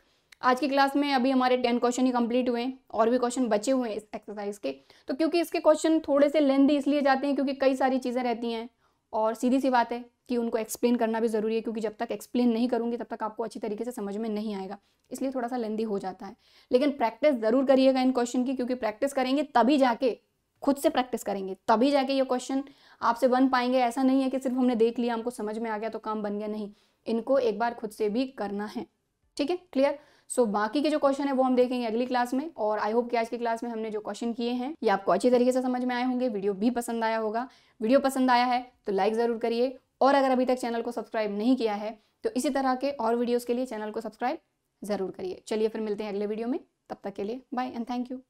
आज की क्लास में अभी हमारे 10 क्वेश्चन ही कंप्लीट हुए हैं और भी क्वेश्चन बचे हुए हैं इस एक्सरसाइज के, तो क्योंकि इसके क्वेश्चन थोड़े से लेंथी इसलिए जाते हैं क्योंकि कई सारी चीज़ें रहती हैं और सीधी सी बात है कि उनको एक्सप्लेन करना भी ज़रूरी है, क्योंकि जब तक एक्सप्लेन नहीं करूँगी तब तक आपको अच्छी तरीके से समझ में नहीं आएगा, इसलिए थोड़ा सा लेंथी हो जाता है। लेकिन प्रैक्टिस ज़रूर करिएगा इन क्वेश्चन की, क्योंकि प्रैक्टिस करेंगे तभी जाके, खुद से प्रैक्टिस करेंगे तभी जाके ये क्वेश्चन आपसे बन पाएंगे। ऐसा नहीं है कि सिर्फ हमने देख लिया, हमको समझ में आ गया तो काम बन गया, नहीं, इनको एक बार खुद से भी करना है। ठीक है, क्लियर। सो बाकी के जो क्वेश्चन है वो हम देखेंगे अगली क्लास में, और आई होप कि आज की क्लास में हमने जो क्वेश्चन किए हैं ये आपको अच्छी तरीके से समझ में आए होंगे, वीडियो भी पसंद आया होगा। वीडियो पसंद आया है तो लाइक ज़रूर करिए, और अगर अभी तक चैनल को सब्सक्राइब नहीं किया है तो इसी तरह के और वीडियोज़ के लिए चैनल को सब्सक्राइब ज़रूर करिए। चलिए फिर मिलते हैं अगले वीडियो में, तब तक के लिए बाय एंड थैंक यू।